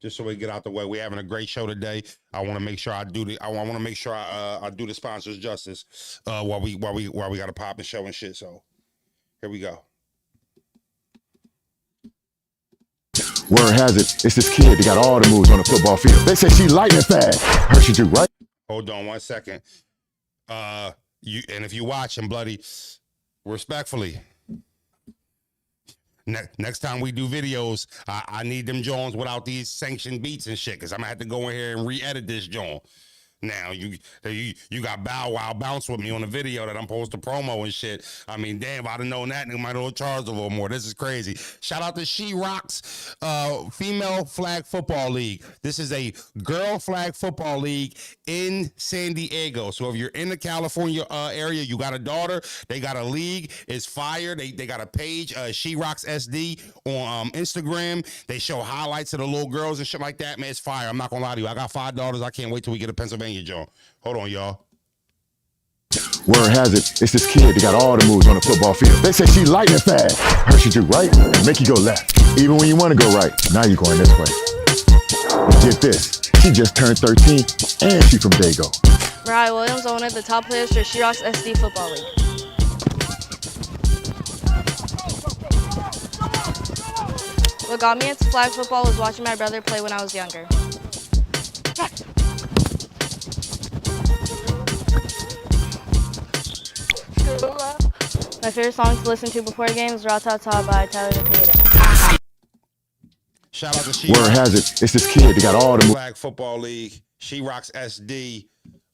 just so we get out the way. We're having a great show today. I want to make sure I do the. I want to make sure I do the sponsors justice. While we got a pop and show and shit. So here we go. Word has it, it's this kid that got all the moves on the football field. They say she lightning fast. Heard she do, right? Hold on 1 second. And if you watching, bloody, respectfully. Next time we do videos, I need them Jones without these sanctioned beats and shit, because I'm gonna have to go in here and re-edit this Joan. Now you got Bow Wow bounce with me on the video that I'm supposed to promo and shit. I mean, damn, if I'd have known that, nigga might have charged a little more. This is crazy. Shout out to She Rocks Female Flag Football League. This is a girl flag football league in San Diego. So if you're in the California area, you got a daughter, they got a league. It's fire. They got a page, She Rocks SD on Instagram. They show highlights of the little girls and shit like that. Man, it's fire. I'm not gonna lie to you. I got 5 daughters. I can't wait till we get to Pennsylvania, Joe. Hold on, y'all. Word has it, it's this kid that got all the moves on the football field. They say she lightning fast. Heard she do right and make you go left. Even when you want to go right, now you're going this way. But get this, she just turned 13 and she from Dago. Mariah Williams, I'm one of the top players for She Rocks SD Football League. What got me into flag football was watching my brother play when I was younger. My favorite song to listen to before games is Ra-Ta-Ta by Tyler, the Creator. Shout out to She Word has it, it's this kid that got all the moves. Flag Football League, She Rocks SD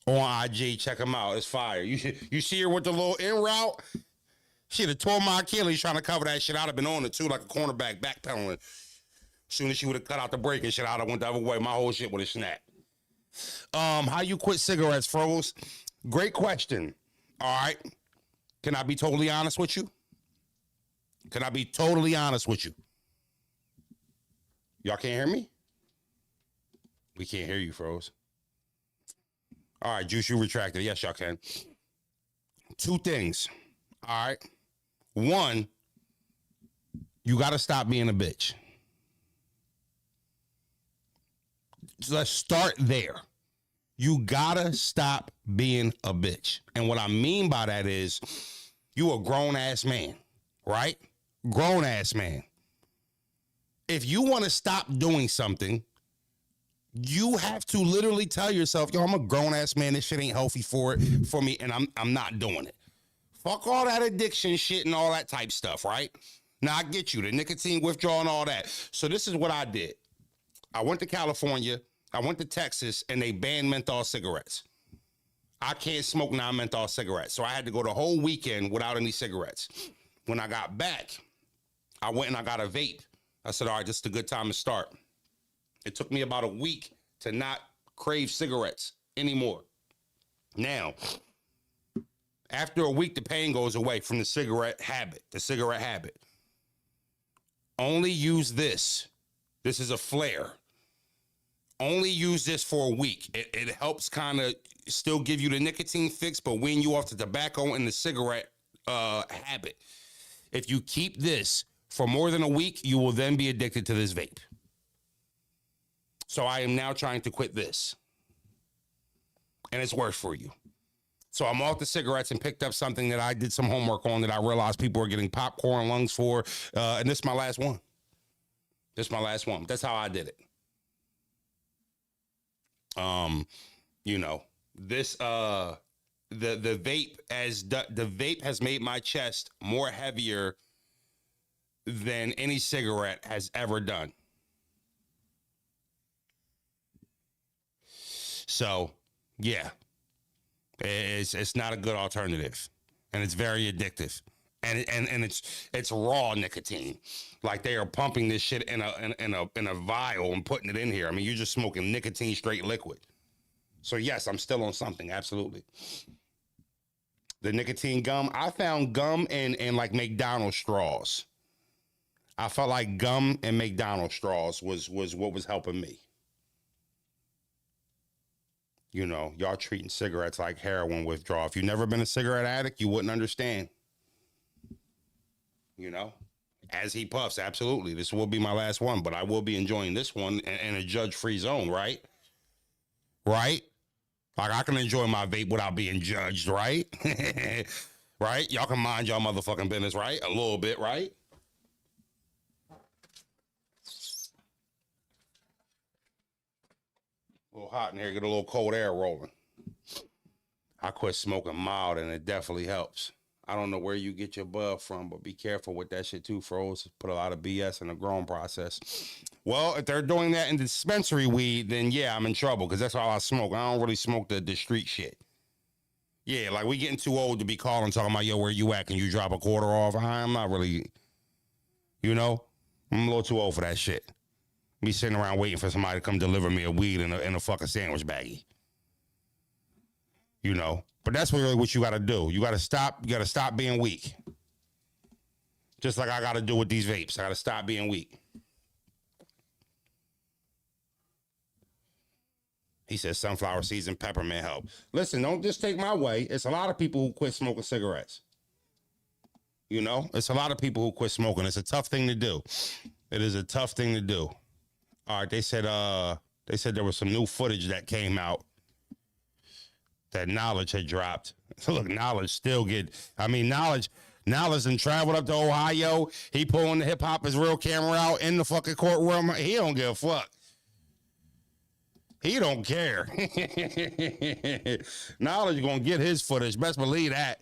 on IG. Check them out. It's fire. You see her with the little in route? She'd have tore my Achilles trying to cover that shit. I'd have been on it too, like a cornerback backpedaling. As soon as she would have cut out the break and shit, I'd have went the other way. My whole shit would have snapped. How you quit cigarettes, Froze? Great question. All right. Can I be totally honest with you? Can I be totally honest with you? Y'all can't hear me? We can't hear you, Froze. All right, Juice, you retracted. Yes, y'all can. 2 things. All right. 1, you got to stop being a bitch. Let's start there. You gotta stop being a bitch. And what I mean by that is you a grown-ass man, right? Grown-ass man. If you want to stop doing something, you have to literally tell yourself, yo, I'm a grown-ass man. This shit ain't healthy for me, and I'm not doing it. Fuck all that addiction shit and all that type stuff, right? Now, I get you, the nicotine withdrawal and all that. So this is what I did. I went to California. I went to Texas, and they banned menthol cigarettes. I can't smoke non-menthol cigarettes, so I had to go the whole weekend without any cigarettes. When I got back, I went and I got a vape. I said, all right, this is a good time to start. It took me about a week to not crave cigarettes anymore. Now, after a week, the pain goes away from the cigarette habit. Only use this. This is a flare. Only use this for a week. It helps kind of still give you the nicotine fix, but wean you off the tobacco and the cigarette habit. If you keep this for more than a week, you will then be addicted to this vape. So I am now trying to quit this. And it's worse for you. So I'm off the cigarettes and picked up something that I did some homework on that I realized people are getting popcorn lungs for. And this is my last one. That's how I did it. You know, this the vape has made my chest more heavier than any cigarette has ever done. So, yeah. It's not a good alternative, and it's very addictive. And it's raw nicotine. Like they are pumping this shit in a vial and putting it in here. I mean, you're just smoking nicotine straight liquid. So yes, I'm still on something, absolutely. The nicotine gum, I found gum and like McDonald's straws. I felt like gum and McDonald's straws was what was helping me. You know, y'all treating cigarettes like heroin withdrawal. If you've never been a cigarette addict, you wouldn't understand. You know, As he puffs, absolutely. This will be my last one, but I will be enjoying this one in a judge-free zone, right? Right? Like, I can enjoy my vape without being judged, right? Right? Y'all can mind y'all motherfucking business, right? A little bit, right? A little hot in here, get a little cold air rolling. I quit smoking mild, and it definitely helps. I don't know where you get your bud from, but be careful with that shit too, Froze. Put a lot of BS in the growing process. Well, if they're doing that in dispensary weed, then yeah, I'm in trouble, because that's all I smoke. I don't really smoke the street shit. Yeah, like we getting too old to be calling, talking about, yo, where you at? Can you drop a quarter off? I'm not really, you know, I'm a little too old for that shit. Me sitting around waiting for somebody to come deliver me a weed in a fucking sandwich baggie. You know, but that's really what you got to do. You got to stop being weak. Just like I got to do with these vapes. I got to stop being weak. He says sunflower seeds and peppermint help. Listen, don't just take my way. It's a lot of people who quit smoking cigarettes. You know, it's a lot of people who quit smoking. It's a tough thing to do. It is a tough thing to do. All right, they said there was some new footage that came out that Knowledge had dropped. Look, Knowledge still Knowledge done traveled up to Ohio. He pulling the hip hop his real camera out in the fucking courtroom. He don't give a fuck. He don't care. Knowledge gonna get his footage. Best believe that.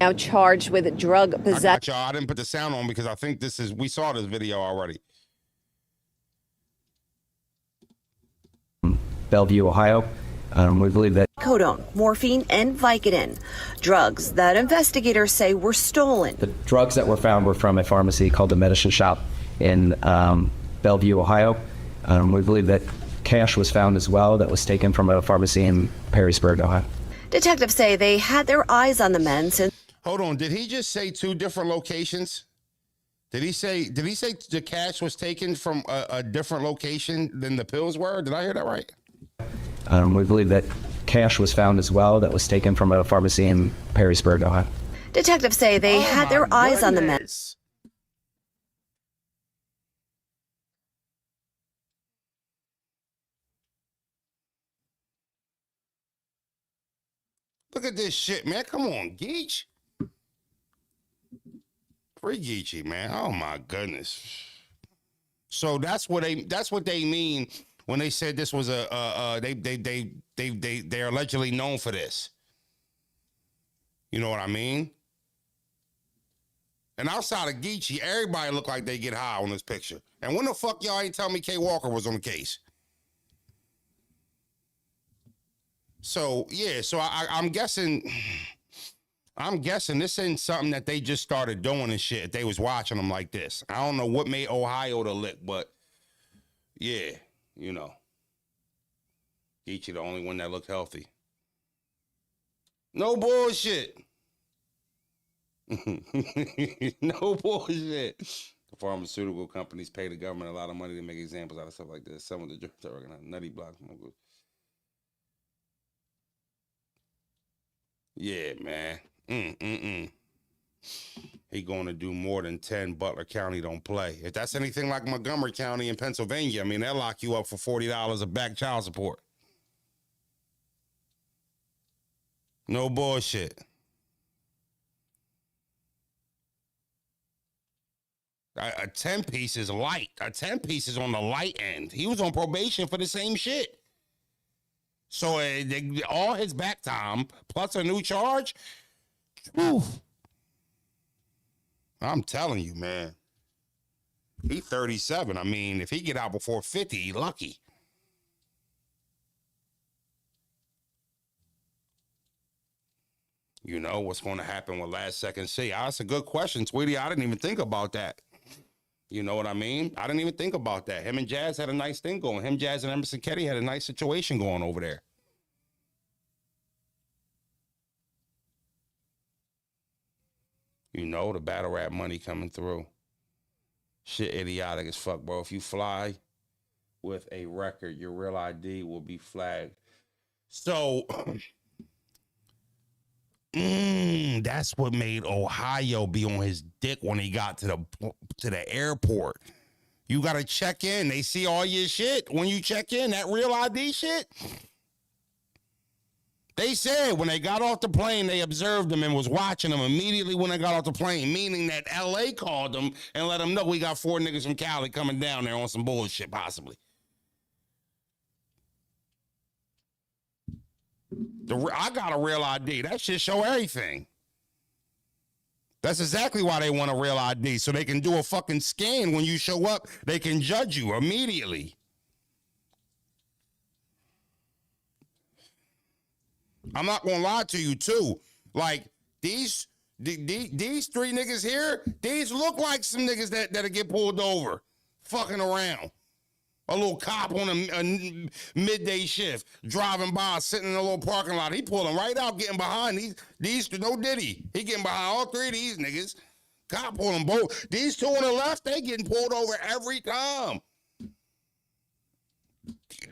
Now charged with drug possession. I got y'all. I didn't put the sound on because I think we saw this video already. Bellevue, Ohio. We believe that Codone, morphine, and Vicodin, drugs that investigators say were stolen. the drugs that were found were from a pharmacy called the Medicine Shop in Bellevue, Ohio. We believe that cash was found as well that was taken from a pharmacy in Perrysburg, Ohio. Detectives say they had their eyes on the men since. Hold on. Did he just say two different locations? Did he say the cash was taken from a different location than the pills were? Did I hear that right? We believe that cash was found as well that was taken from a pharmacy in Perrysburg, Ohio. Detectives say they had their eyes on the men. Look at this shit, man. Come on, Geechi. Free Geechi, man. Oh my goodness. So that's what they mean when they said this was they're allegedly known for this. You know what I mean? And outside of Geechi, everybody look like they get high on this picture. And when the fuck y'all ain't tell me K Walker was on the case? So yeah, so I'm guessing this ain't something that they just started doing and shit. They was watching them like this. I don't know what made Ohio to lick, but yeah, you know, Geechi the only one that looked healthy. No bullshit. No bullshit. The pharmaceutical companies pay the government a lot of money to make examples out of stuff like this. Some of the drugs are organized, nutty blocks. Yeah, man. He going to do more than 10. Butler County don't play. If that's anything like Montgomery County in Pennsylvania, I mean, they'll lock you up for $40 of back child support. No bullshit. A 10-piece is light. A 10-piece is on the light end. He was on probation for the same shit. So all his back time plus a new charge. Whew. I'm telling you, man. He 37. I mean, if he get out before 50, he lucky. You know, what's going to happen with Last Second C? That's a good question, Tweety. I didn't even think about that. You know what I mean? I didn't even think about that. Him and Jazz had a nice thing going. Him, Jazz, and Emerson Ketty had a nice situation going over there. You know, the battle rap money coming through. Shit idiotic as fuck, bro. If you fly with a record, your real ID will be flagged. So, that's what made Ohio be on his dick when he got to the airport. You got to check in. They see all your shit when you check in, that real ID shit. They said when they got off the plane, they observed them and was watching them immediately when they got off the plane, meaning that LA called them and let them know we got 4 niggas from Cali coming down there on some bullshit, possibly. I got a real ID. That shit show everything. That's exactly why they want a real ID, so they can do a fucking scan when you show up. They can judge you immediately. I'm not gonna lie to you too. Like these 3 niggas here, these look like some niggas that'll get pulled over, fucking around. A little cop on a midday shift, driving by, sitting in a little parking lot. He pulling right out, getting behind these no diddy. He getting behind all 3 of these niggas. Cop pulling both. These 2 on the left, they getting pulled over every time.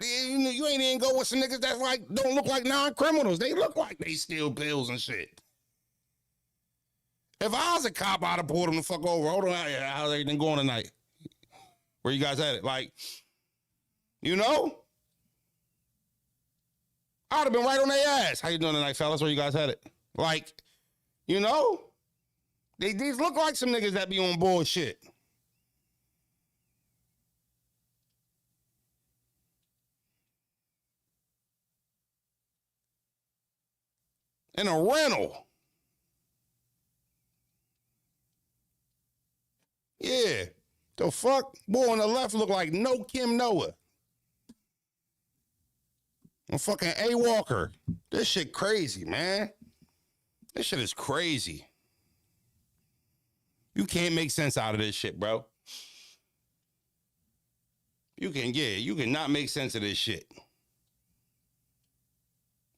You ain't even go with some niggas that like don't look like non-criminals. They look like they steal pills and shit. If I was a cop, I'd have pulled them the fuck over. Hold on, how's everything going tonight? Where you guys at it? Like, you know? I would have been right on their ass. How you doing tonight, fellas? Where you guys at it? Like, you know? These look like some niggas that be on bullshit. In a rental. Yeah. The fuck? Boy on the left look like no Kim Noah. I'm fucking A. Walker. This shit crazy, man. This shit is crazy. You can't make sense out of this shit, bro. You cannot make sense of this shit.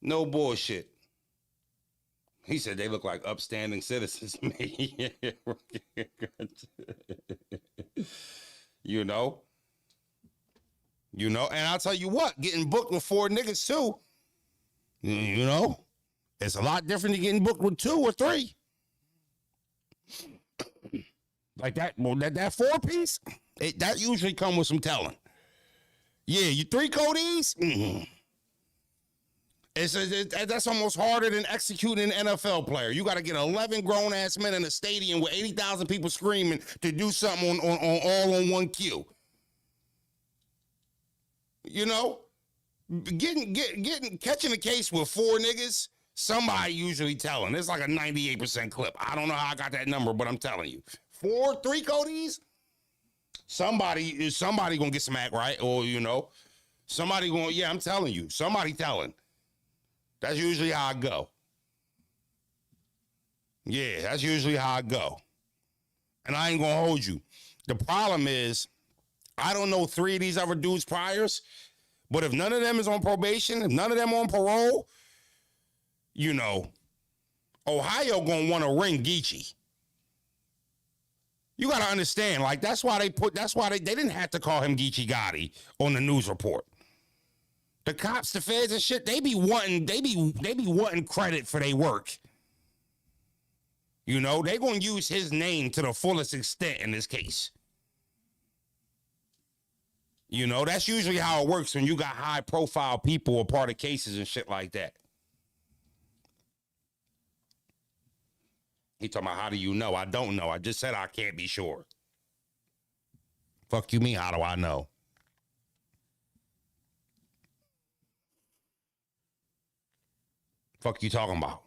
No bullshit. He said they look like upstanding citizens. You know? And I'll tell you what, getting booked with 4 niggas too, you know, it's a lot different than getting booked with 2 or 3. Like that, well, that 4-piece, that usually come with some telling. Yeah, you 3 Codys? That's almost harder than executing an NFL player. You got to get 11 grown-ass men in a stadium with 80,000 people screaming to do something on all on one cue. You know? Catching a case with 4 niggas, somebody usually telling. It's like a 98% clip. I don't know how I got that number, but I'm telling you. 3 Codys? Somebody gonna get some act right, or, you know, somebody going, yeah, I'm telling you, somebody telling. That's usually how I go. Yeah, that's usually how I go. And I ain't gonna hold you. The problem is, I don't know 3 of these other dudes' priors, but if none of them is on probation, if none of them on parole, you know, Ohio gonna want to ring Geechi. You gotta understand, like that's why they didn't have to call him Geechi Gotti on the news report. The cops, the feds and shit, they be wanting credit for their work. You know, they gonna use his name to the fullest extent in this case. You know, that's usually how it works when you got high profile people a part of cases and shit like that. He talking about, how do you know? I don't know. I just said I can't be sure. Fuck you mean, how do I know? Fuck you talking about?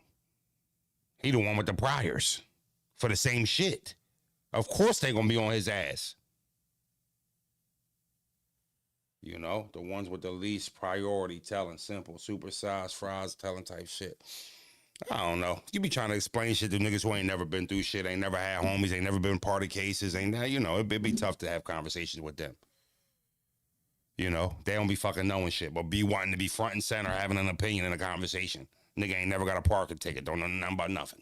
He the one with the priors for the same shit. Of course they gonna be on his ass. You know, the ones with the least priority telling, simple, supersized fries telling type shit. I don't know. You be trying to explain shit to niggas who ain't never been through shit, ain't never had homies, ain't never been part of cases, ain't that, you know, it'd be tough to have conversations with them. You know, they don't be fucking knowing shit, but be wanting to be front and center, having an opinion in a conversation. Nigga ain't never got a parking ticket, don't know nothing about nothing.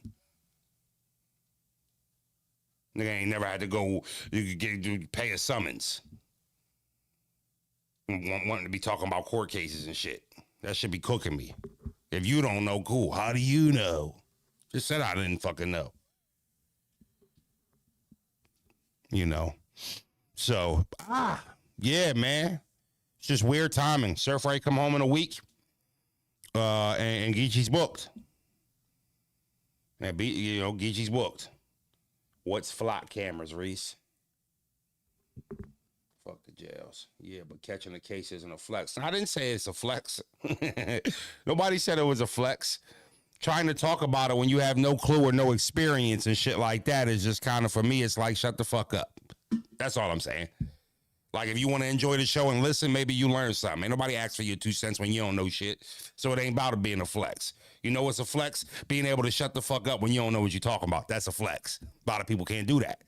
Nigga ain't never had to go pay a summons. Wanting to be talking about court cases and shit. That should be cooking me. If you don't know, cool. How do you know? Just said I didn't fucking know. You know. So, yeah, man. It's just weird timing. Surf Ray come home in a week. And Geechi's booked. And Geechi's booked. What's flock cameras, Reese? Fuck the jails. Yeah, but catching the case isn't a flex. I didn't say it's a flex. Nobody said it was a flex. Trying to talk about it when you have no clue or no experience and shit like that is just kind of, for me, it's like, shut the fuck up. That's all I'm saying. Like, if you want to enjoy the show and listen, maybe you learn something. Ain't nobody asks for your 2 cents when you don't know shit. So it ain't about it being a flex. You know what's a flex? Being able to shut the fuck up when you don't know what you're talking about. That's a flex. A lot of people can't do that.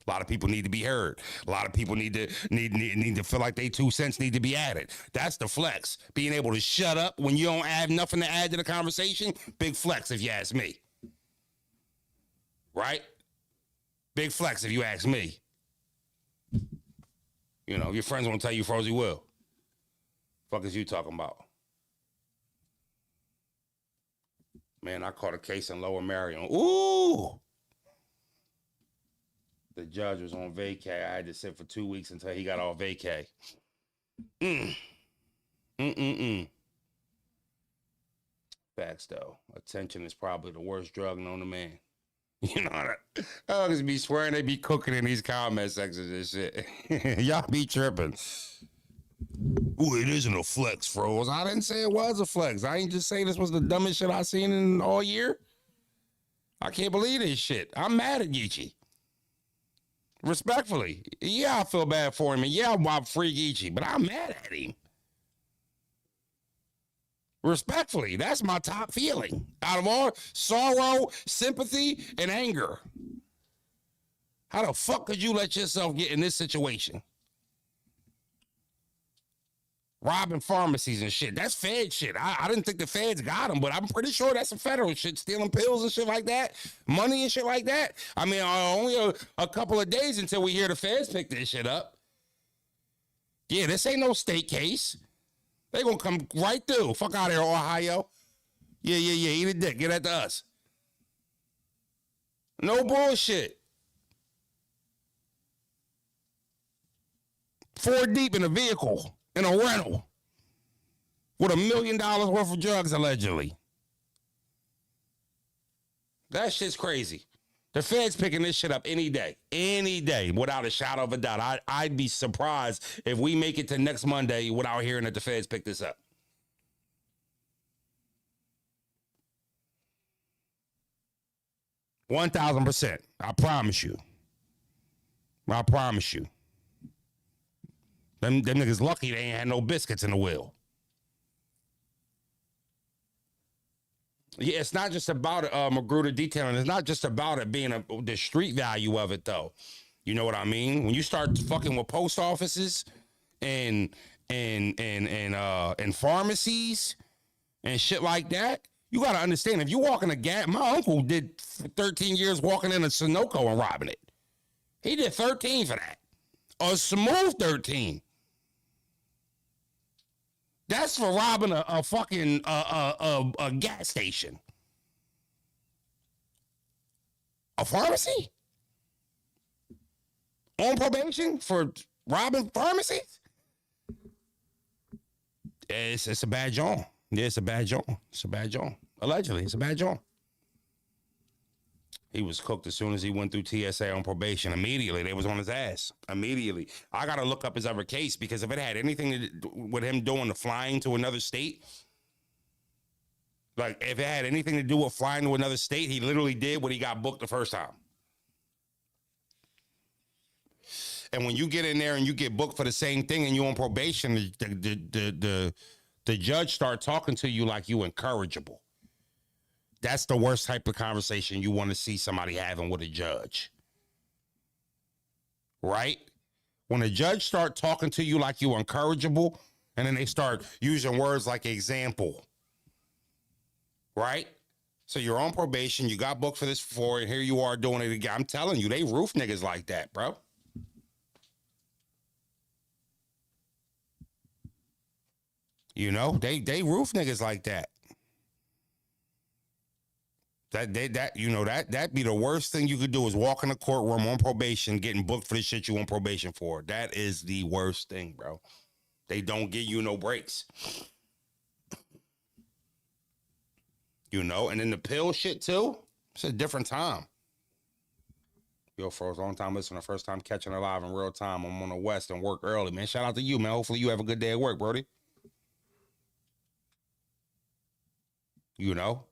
A lot of people need to be heard. A lot of people need to feel like they 2 cents need to be added. That's the flex. Being able to shut up when you don't have nothing to add to the conversation, big flex if you ask me. Right? Big flex if you ask me. You know, your friends won't tell you Frozy will. Fuck is you talking about? Man, I caught a case in Lower Marion. Ooh! The judge was on vacay. I had to sit for 2 weeks until he got off vacay. Facts, though. Attention is probably the worst drug known to man. You know that? I just be swearing they be cooking in these comment sections and shit. Y'all be tripping. Ooh, it isn't a flex, Froze. I didn't say it was a flex. I ain't just saying this was the dumbest shit I seen in all year. I can't believe this shit. I'm mad at Geechi. Respectfully. Yeah, I feel bad for him. And yeah, I'm free Geechi, but I'm mad at him. Respectfully, that's my top feeling. Out of all sorrow, sympathy, and anger. How the fuck could you let yourself get in this situation? Robbing pharmacies and shit. That's Fed shit. I didn't think the Feds got him, but I'm pretty sure that's some federal shit. Stealing pills and shit like that. Money and shit like that. I mean, only a couple of days until we hear the Feds pick this shit up. Yeah, this ain't no state case. They gonna come right through. Fuck out of here, Ohio. Yeah. Eat a dick. Get that to us. No bullshit. 4 deep in a vehicle, in a rental, with $1 million worth of drugs, allegedly. That shit's crazy. The Fed's picking this shit up any day, without a shadow of a doubt. I'd be surprised if we make it to next Monday without hearing that the Feds pick this up. 1,000%. I promise you. I promise you. Them niggas lucky they ain't had no biscuits in the wheel. Yeah, it's not just about Magruder detailing. It's not just about it being the street value of it, though. You know what I mean? When you start fucking with post offices and pharmacies and shit like that, you got to understand, if you walk in a gas, my uncle did 13 years walking in a Sunoco and robbing it. He did 13 for that. A smooth 13. That's for robbing a fucking a gas station. A pharmacy? On probation for robbing pharmacies? It's a bad joint. Yeah, it's a bad joint. It's a bad joint. Allegedly, it's a bad joint. He was cooked as soon as he went through TSA on probation. Immediately, they was on his ass. Immediately. I got to look up his other case, because if it had anything to do with him doing the flying to another state, like if it had anything to do with flying to another state, he literally did what he got booked the first time. And when you get in there and you get booked for the same thing and you on probation, the judge start talking to you like you incorrigible. That's the worst type of conversation you want to see somebody having with a judge. Right? When a judge start talking to you like you encourageable, and then they start using words like example. Right? So you're on probation, you got booked for this before, and here you are doing it again. I'm telling you, they roof niggas like that, bro. You know, they roof niggas like that. That be the worst thing you could do is walk in a courtroom on probation, getting booked for the shit you on probation for. That is the worst thing, bro. They don't give you no breaks. You know, and then the pill shit too. It's a different time. Yo, Froze, long time listener, first time catching it live in real time. I'm on the West and work early, man. Shout out to you, man. Hopefully you have a good day at work, Brody. You know?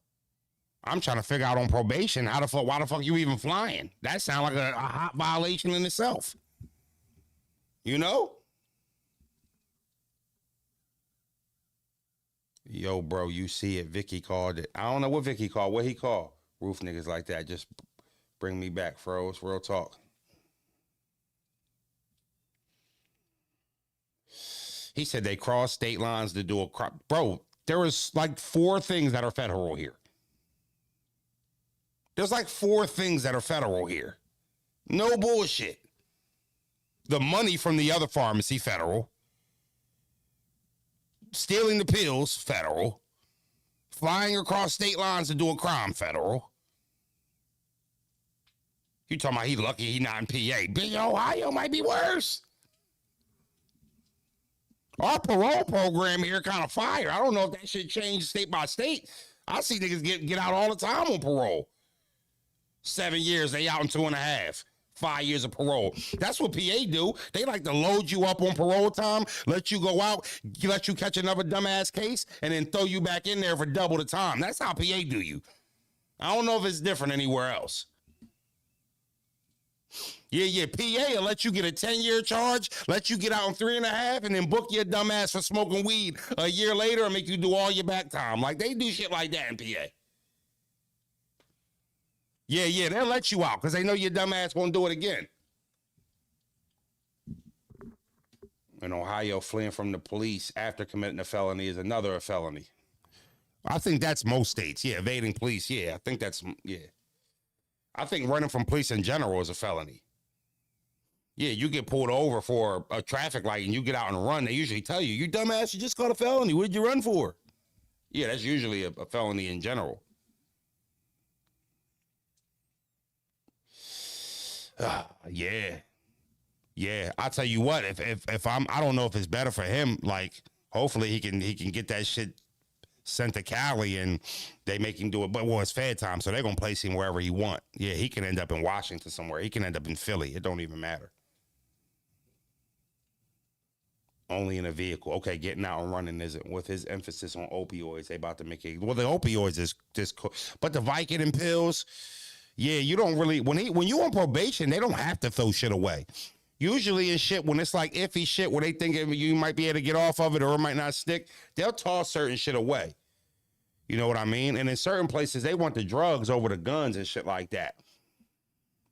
I'm trying to figure out on probation why the fuck you even flying? That sounds like a hot violation in itself. You know? Yo, bro, you see it. Vicky called it. I don't know what Vicky called. What he called? Roof niggas like that. Just bring me back, Froze. Real talk. He said they crossed state lines to do a crop. Bro, there was like 4 things that are federal here. There's like 4 things that are federal here. No bullshit. The money from the other pharmacy, federal. Stealing the pills, federal. Flying across state lines to do a crime, federal. You talking about he lucky he not in PA. Big Ohio might be worse. Our parole program here kind of fire. I don't know if that should change state by state. I see niggas get out all the time on parole. 7 years, they out in 2.5. 5 years of parole. That's what PA do. They like to load you up on parole time, let you go out, let you catch another dumbass case, and then throw you back in there for double the time. That's how PA do you. I don't know if it's different anywhere else. Yeah, PA will let you get a 10-year charge, let you get out in 3.5, and then book your dumbass for smoking weed a year later and make you do all your back time. Like, they do shit like that in PA. Yeah, they'll let you out because they know your dumb ass won't do it again. In Ohio, fleeing from the police after committing a felony is another felony. I think that's most states. Yeah, evading police. Yeah, I think that's, yeah. I think running from police in general is a felony. Yeah, you get pulled over for a traffic light and you get out and run. They usually tell you, you dumbass, you just got a felony. What did you run for? Yeah, that's usually a felony in general. Yeah. I'll tell you what, if I don't know if it's better for him, like, hopefully he can get that shit sent to Cali and they make him do it. But, well, it's fair time, so they're going to place him wherever he want. Yeah, he can end up in Washington somewhere. He can end up in Philly. It don't even matter. Only in a vehicle. Okay, getting out and running isn't. With his emphasis on opioids, they about to make it. Well, the opioids is just, but the Vicodin pills, yeah, you don't really, when you on probation, they don't have to throw shit away. Usually in shit, when it's like iffy shit where they think you might be able to get off of it or it might not stick, they'll toss certain shit away. You know what I mean? And in certain places, they want the drugs over the guns and shit like that.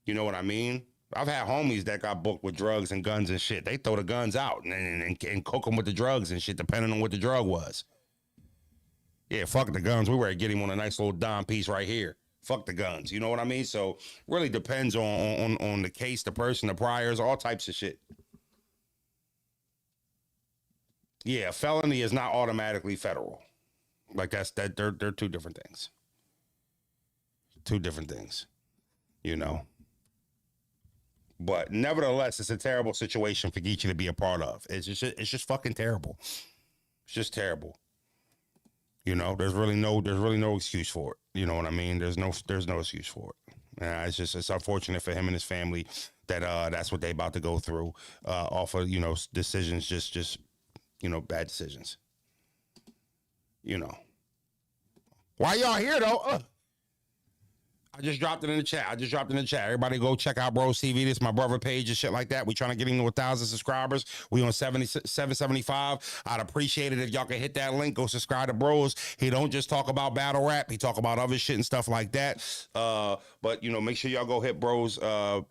You know what I mean? I've had homies that got booked with drugs and guns and shit. They throw the guns out and cook them with the drugs and shit, depending on what the drug was. Yeah, fuck the guns. We were to get him on a nice little dime piece right here. Fuck the guns. You know what I mean? So really depends on the case, the person, the priors, all types of shit. Yeah, felony is not automatically federal. Like they're 2 different things. 2 different things. You know. But nevertheless, it's a terrible situation for Geechi to be a part of. It's just fucking terrible. It's just terrible. You know, there's really no excuse for it. You know what I mean? There's no excuse for it. It's unfortunate for him and his family that that's what they about to go through off of, you know, decisions, just you know, bad decisions. You know. Why y'all here though? I just dropped it in the chat. Everybody go check out Bros TV. This is my brother page and shit like that. We trying to get him to 1,000 subscribers. We on 775. I'd appreciate it if y'all can hit that link. Go subscribe to Bros. He don't just talk about battle rap. He talk about other shit and stuff like that. But you know, make sure y'all go hit Bros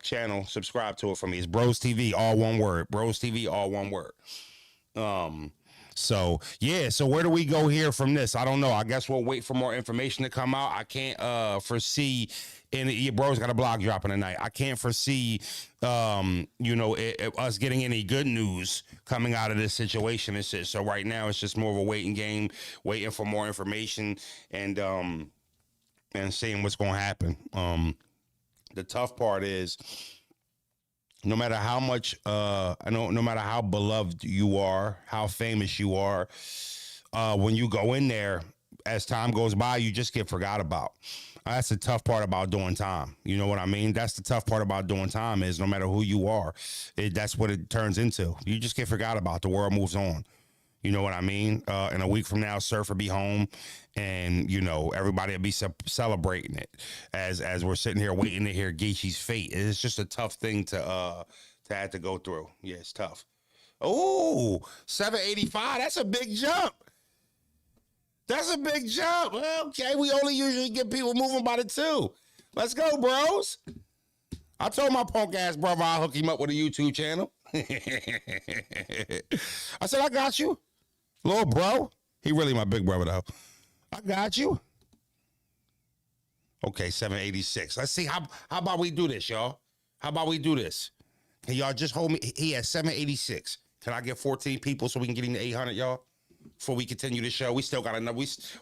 channel. Subscribe to it for me. It's Bros TV, all one word. Bros TV, all one word. So yeah, so where do we go here from this? I don't know. I guess we'll wait for more information to come out. I can't foresee your bro's got a blog dropping tonight. I can't foresee you know, us getting any good news coming out of this situation and shit. So right now it's just more of a waiting game, waiting for more information and seeing what's gonna happen. The tough part is no matter how much, no matter how beloved you are, how famous you are, when you go in there, as time goes by, you just get forgot about. That's the tough part about doing time. You know what I mean? That's the tough part about doing time is no matter who you are, that's what it turns into. You just get forgot about. The world moves on. You know what I mean? In a week from now, Surf will be home, and you know everybody will be celebrating it as we're sitting here waiting to hear Geechi's fate. It's just a tough thing to have to go through. Yeah, it's tough. Oh, 785. That's a big jump. That's a big jump. Well, okay, we only usually get people moving by the 2. Let's go, bros. I told my punk ass brother I'll hook him up with a YouTube channel. I said, I got you. Little bro. He really my big brother, though. I got you. Okay, 786. Let's see. How about we do this, y'all? How about we do this? Can y'all just hold me? He has 786. Can I get 14 people so we can get him to 800, y'all? Before we continue the show, we still got enough.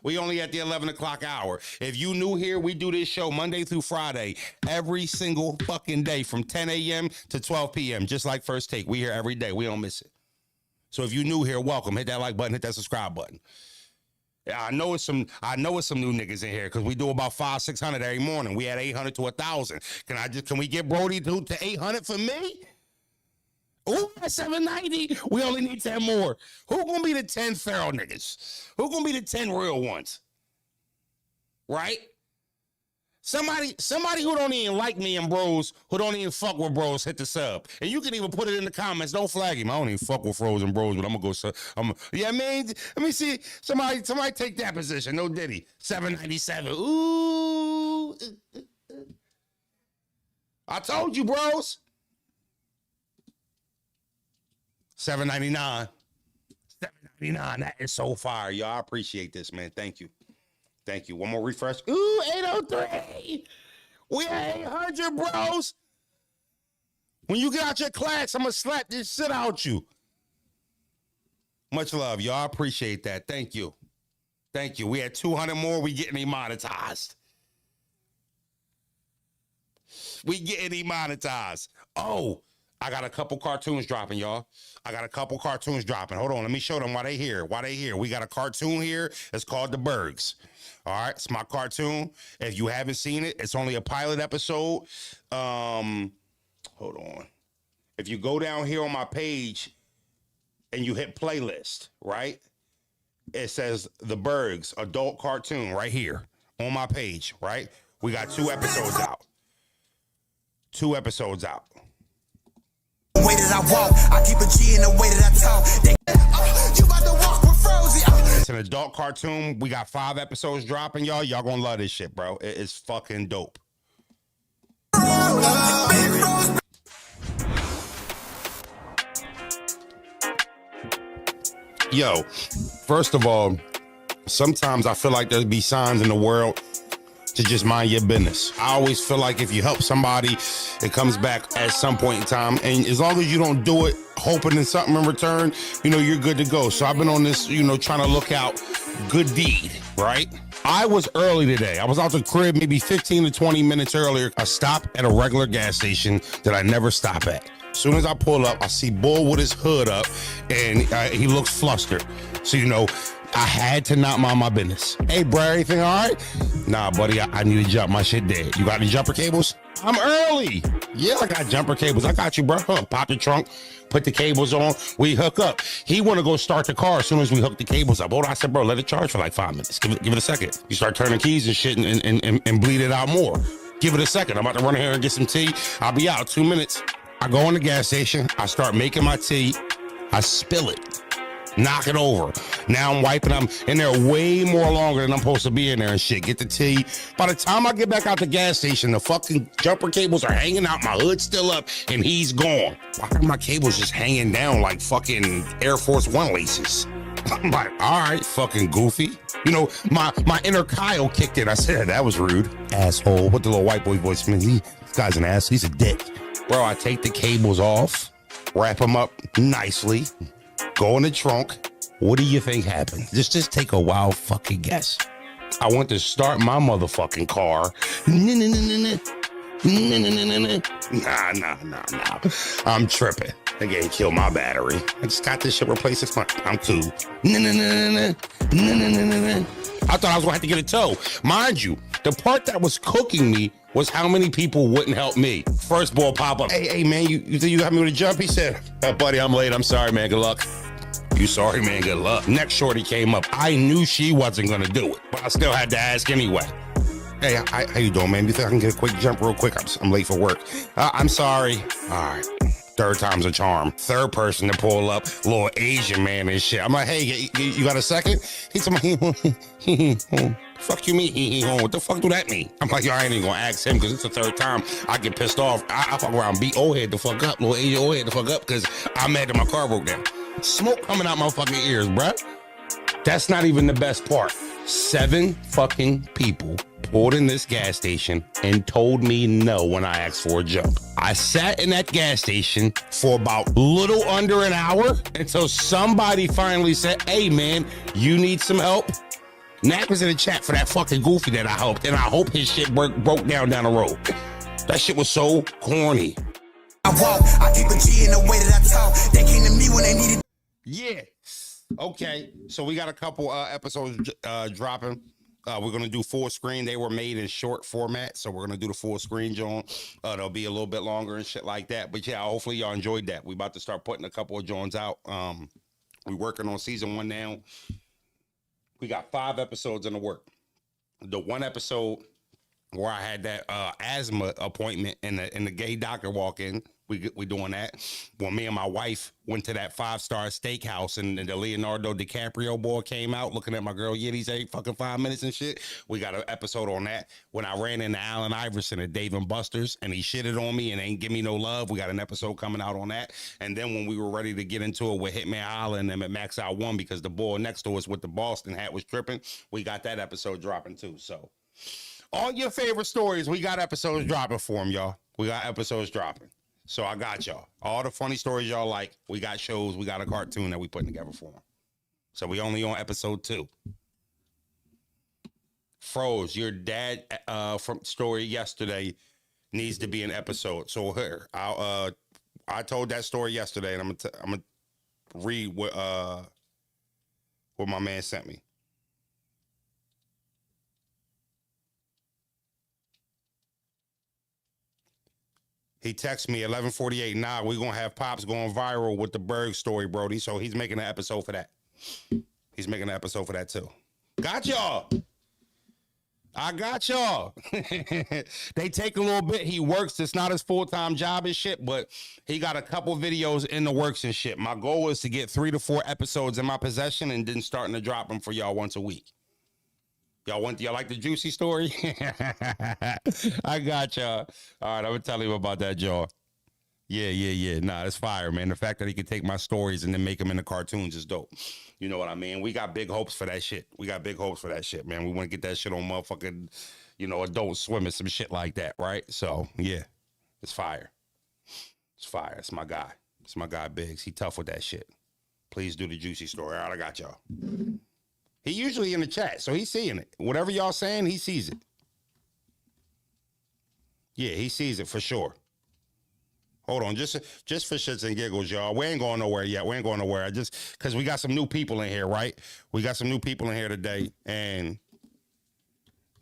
We only at the 11 o'clock hour. If you new here, we do this show Monday through Friday, every single fucking day from 10 a.m. to 12 p.m. Just like First Take. We here every day. We don't miss it. So if you new here, welcome. Hit that like button. Hit that subscribe button. Yeah, I know it's some new niggas in here because we do about 500-600 every morning. We had 800 to 1,000. Can we get Brody to 800 for me? Ooh, at 790, we only need 10 more. Who gonna be the 10 feral niggas? Who gonna be the 10 real ones? Right? Somebody who don't even like me and bros, who don't even fuck with bros, hit the sub. And you can even put it in the comments. Don't flag him. I don't even fuck with Frozen Bros, but I'm gonna go sub. Yeah, man. Let me see. Somebody take that position. No Diddy. 797. Ooh. I told you, bros. 799. 799. That is so fire, y'all. I appreciate this, man. Thank you. Thank you. One more refresh. Ooh, 803. We at 800, bros. When you get out your class, I'm going to slap this shit out you. Much love, y'all. I appreciate that. Thank you. Thank you. We had 200 more. We getting demonetized. We getting demonetized. Oh, I got a couple cartoons dropping, y'all. I got a couple cartoons dropping. Hold on. Let me show them why they here. We got a cartoon here. It's called The Bergs. All right. It's my cartoon. If you haven't seen it, it's only a pilot episode. Hold on. If you go down here on my page and you hit playlist, right? It says The Bergs adult cartoon right here on my page, right? We got 2 episodes out. 2 episodes out. The way that I walk, I keep a G in the way that I talk. You about to walk with Frozen. It's an adult cartoon. We got 5 episodes dropping, y'all. Y'all gonna love this shit, bro. It's fucking dope. Yo, first of all, sometimes I feel like there'd be signs in the world to just mind your business. I always feel like if you help somebody, it comes back at some point in time. And as long as you don't do it hoping in something in return, you know, you're good to go. So I've been on this, you know, trying to look out good deed, right? I was early today. I was out the crib maybe 15 to 20 minutes earlier. I stopped at a regular gas station that I never stop at. As soon as I pull up, I see Bull with his hood up and he looks flustered. So, you know, I had to not mind my business. Hey, bro, everything all right? Nah, buddy, I need to jump. My shit dead. You got any jumper cables? I'm early. Yeah, I got jumper cables. I got you, bro. Pop the trunk, put the cables on. We hook up. He want to go start the car as soon as we hook the cables up. Hold on, I said, bro, let it charge for like 5 minutes. Give it a second. You start turning keys and shit and bleed it out more. Give it a second. I'm about to run in here and get some tea. I'll be out 2 minutes. I go in the gas station. I start making my tea. I spill it. Knock it over. Now I'm wiping. I'm in there way more longer than I'm supposed to be in there and shit. Get the tea. By the time I get back out the gas station, the fucking jumper cables are hanging out. My hood's still up and he's gone. Why are my cables just hanging down like fucking Air Force One laces? I'm like, all right, fucking goofy. You know, my inner Kyle kicked in. I said, that was rude. Asshole. What the little white boy voice means? This guy's an ass. He's a dick. Bro, I take the cables off, wrap them up nicely, go in the trunk. What do you think happened? Just take a wild fucking guess. I went to start my motherfucking car. Nah. I'm tripping. They ain't killed my battery. I just got this shit replaced. It's fine. I'm cool. I thought I was gonna have to get a tow. Mind you, the part that was cooking me was how many people wouldn't help me. First ball pop up. Hey man, you think you got me with a jump? He said, buddy, I'm late. I'm sorry, man. Good luck. You sorry, man. Good luck. Next shorty came up. I knew she wasn't gonna do it, but I still had to ask anyway. Hey, how you doing, man? You think I can get a quick jump real quick? I'm late for work. I'm sorry. All right. Third time's a charm. Third person to pull up, little Asian man and shit. I'm like, hey, you got a second? He told me, fuck you mean? What the fuck do that mean? I'm like, yo, I ain't even gonna ask him because it's the third time I get pissed off. I fuck around, beat old head the fuck up, little Asian old head the fuck up because I'm mad that my car broke down. Smoke coming out my fucking ears, bruh. That's not even the best part. 7 fucking people pulled in this gas station and told me no when I asked for a jump. I sat in that gas station for about little under an hour until somebody finally said, hey man, you need some help? Nat was in the chat for that fucking goofy that I helped, and I hope his shit broke down the road. That shit was so corny. I walk, I keep a G in the way that I talk. They came to me when they needed. Yeah. Okay. So we got a couple episodes dropping. We're going to do full screen. They were made in short format, so we're going to do the full screen, John. They'll be a little bit longer and shit like that. But yeah, hopefully y'all enjoyed that. We about to start putting a couple of Johns out. We're working on season 1 now. We got 5 episodes in the work. The one episode where I had that asthma appointment and the gay doctor walk in, we doing that. When me and my wife went to that 5-star steakhouse and the Leonardo DiCaprio boy came out looking at my girl Yitty's every fucking 5 minutes and shit. We got an episode on that. When I ran into Allen Iverson at Dave & Buster's and he shitted on me and ain't give me no love, we got an episode coming out on that. And then when we were ready to get into it with Hitman Holla and them at Max Out 1 because the boy next to us with the Boston hat was tripping, we got that episode dropping too. So all your favorite stories, we got episodes dropping for them, y'all. We got episodes dropping. So I got y'all. All the funny stories y'all like, we got shows, we got a cartoon that we putting together for them. So we only on episode 2. Froze, your dad from story yesterday needs to be an episode. So here, I told that story yesterday, and I'm gonna read what my man sent me. He texted me 11:48. Nah, we're going to have Pops going viral with the Berg story, Brody. So he's making an episode for that. He's making an episode for that, too. Got y'all. I got y'all. They take a little bit. He works. It's not his full-time job and shit, but he got a couple videos in the works and shit. My goal is to get 3 to 4 episodes in my possession and then starting to drop them for y'all once a week. Y'all like the juicy story? I got y'all. All right, I'm gonna tell you about that, y'all. Yeah. Nah, it's fire, man. The fact that he can take my stories and then make them into cartoons is dope. You know what I mean? We got big hopes for that shit. Man. We want to get that shit on motherfucking, Adult Swim and some shit like that, right? So, yeah, it's fire. It's fire. It's my guy. It's my guy, Biggs. He tough with that shit. Please do the juicy story. All right, I got y'all. He usually in the chat, so he's seeing it. Whatever y'all saying, he sees it. Yeah, he sees it for sure. Hold on, just for shits and giggles, y'all. We ain't going nowhere yet. We ain't going nowhere. Just because we got some new people in here, right? We got some new people in here today, and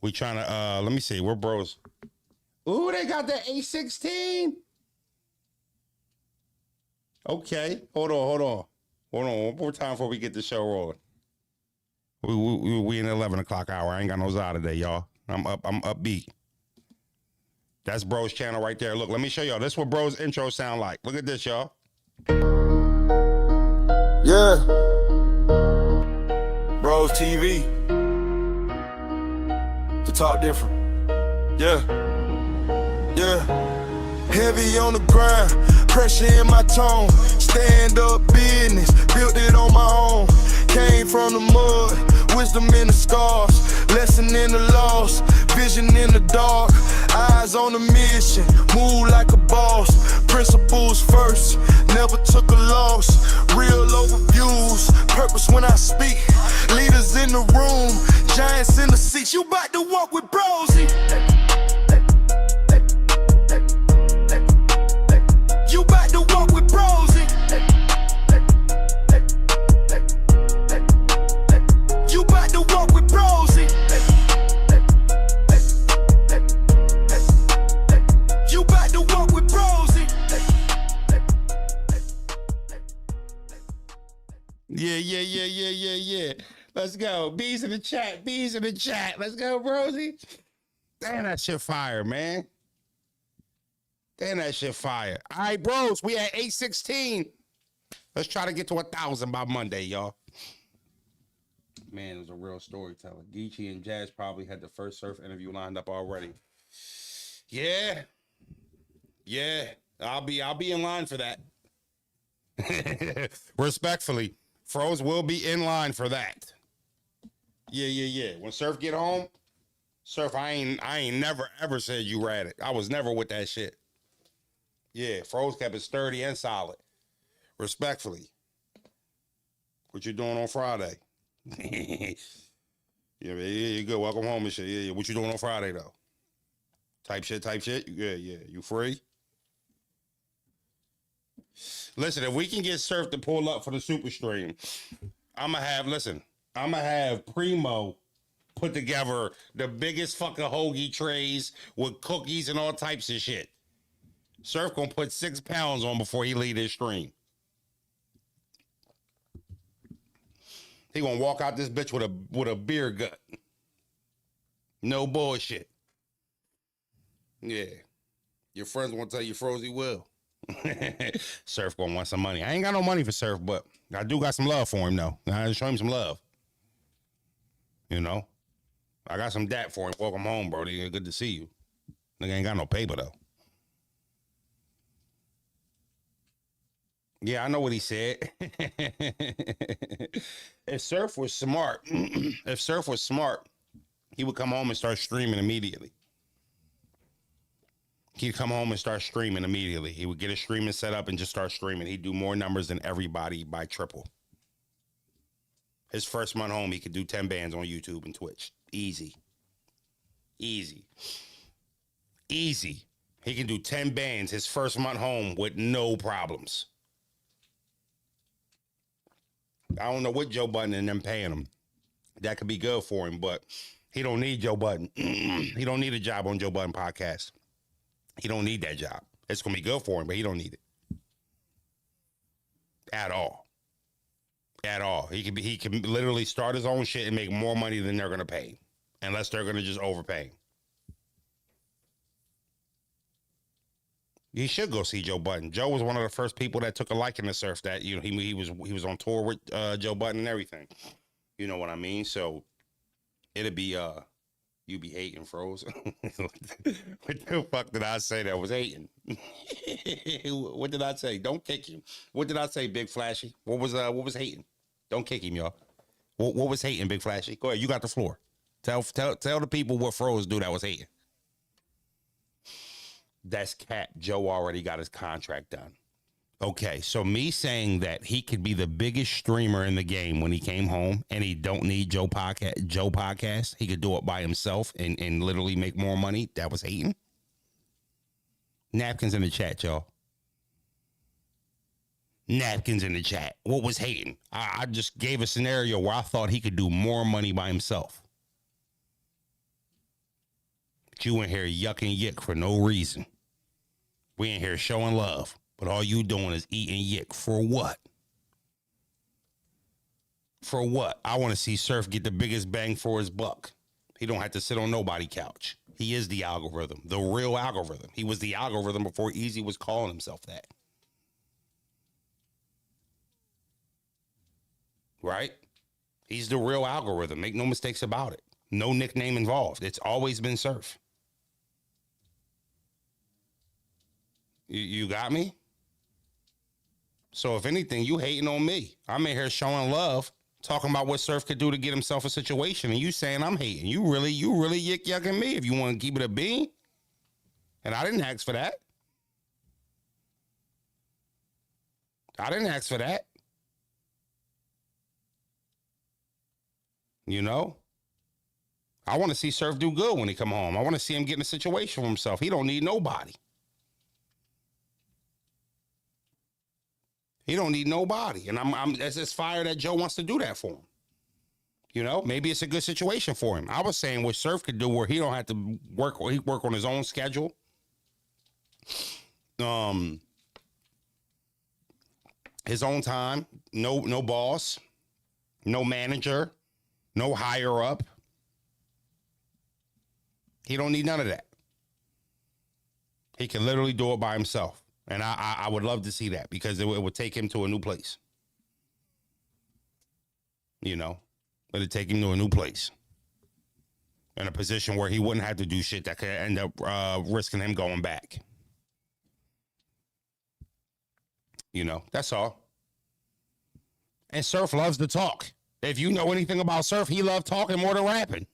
we trying to, let me see, we're bros. Ooh, they got the A16. Okay, hold on. One more time before we get the show rolling. We in the 11 o'clock hour. I ain't got no za today, y'all. I'm upbeat. That's Bro's channel right there. Look, let me show y'all. This is what Bro's intro sound like. Look at this, y'all. Yeah. Bros TV. To talk different. Yeah. Yeah. Heavy on the grind, pressure in my tone. Stand up business, built it on my own. Came from the mud, wisdom in the scars. Lesson in the loss, vision in the dark. Eyes on the mission, move like a boss. Principles first, never took a loss. Real overviews, purpose when I speak. Leaders in the room, giants in the seats. You about to walk with Brosy. You about to walk with Brosy. You about to walk with Brosy. You about to walk with Brosy. Yeah. Let's go. Bees in the chat. Let's go, Brosy. Damn, that shit fire, man. Damn, that shit fire. All right, bros, we at 816. Let's try to get to 1,000 by Monday, y'all. Man, it was a real storyteller. Geechi and Jazz probably had the first surf interview lined up already. Yeah. I'll be in line for that. Respectfully, Froze will be in line for that. Yeah. When Surf get home, Surf, I ain't never ever said you rat it. I was never with that shit. Yeah, Froze kept it sturdy and solid. Respectfully. What you doing on Friday? Yeah, you good. Welcome home and shit. Yeah. What you doing on Friday, though? Type shit. Yeah. You free? Listen, if we can get Surf to pull up for the super stream, I'm gonna have Primo put together the biggest fucking hoagie trays with cookies and all types of shit. Surf gonna put 6 pounds on before he leave his stream. He gonna walk out this bitch with a beer gut. No bullshit. Yeah. Your friends won't tell you Frozy will. Surf gonna want some money. I ain't got no money for Surf, but I do got some love for him though. I just show him some love. You know? I got some dat for him. Welcome home, Brody. Good to see you. Nigga ain't got no paper though. Yeah, I know what he said. If Surf was smart, he would come home and start streaming immediately. He'd come home and start streaming immediately. He would get his streaming set up and just start streaming. He'd do more numbers than everybody by triple. His first month home, he could do 10 bands on YouTube and Twitch. Easy. He can do 10 bands his first month home with no problems. I don't know what Joe Budden and them paying him. That could be good for him, but he don't need Joe Budden. He don't need a job on Joe Budden podcast. He don't need that job. It's going to be good for him, but he don't need it. At all. He can literally start his own shit and make more money than they're going to pay. Unless they're going to just overpay him. You should go see Joe Budden. Joe was one of the first people that took a liking to Surf. That he was on tour with Joe Budden and everything. You know what I mean? So it'd be you be hating, Froze. What the fuck did I say that was hating? What did I say? Don't kick him. What did I say, Big Flashy? What was hating? Don't kick him, y'all. What was hating, Big Flashy? Go ahead, you got the floor. Tell the people what Froze do that was hating. That's cap. Joe already got his contract done. Okay, so me saying that he could be the biggest streamer in the game when he came home and he don't need Joe podcast, he could do it by himself and literally make more money, that was hating? Napkins in the chat, y'all. Napkins in the chat. What was hating? I just gave a scenario where I thought he could do more money by himself. But you in here yucking yick for no reason. We in here showing love. But all you doing is eating yick. For what? For what? I want to see Surf get the biggest bang for his buck. He don't have to sit on nobody's couch. He is the algorithm, the real algorithm. He was the algorithm before Easy was calling himself that. Right? He's the real algorithm. Make no mistakes about it. No nickname involved. It's always been Surf. You got me? So if anything, you hating on me. I'm in here showing love, talking about what Surf could do to get himself a situation, and you saying I'm hating. You really yucking me if you want to keep it a bean. And I didn't ask for that. I didn't ask for that. You know? I want to see Surf do good when he come home. I want to see him get in a situation for himself. He don't need nobody. He don't need nobody. And I'm that's just fire that Joe wants to do that for him. You know, maybe it's a good situation for him. I was saying what Surf could do where he don't have to work, or he work on his own schedule. His own time, no boss, no manager, no higher up. He don't need none of that. He can literally do it by himself. And I would love to see that because it would take him to a new place. You know, it would take him to a new place. In a position where he wouldn't have to do shit that could end up risking him going back. You know, that's all. And Surf loves to talk. If you know anything about Surf, he loves talking more than rapping.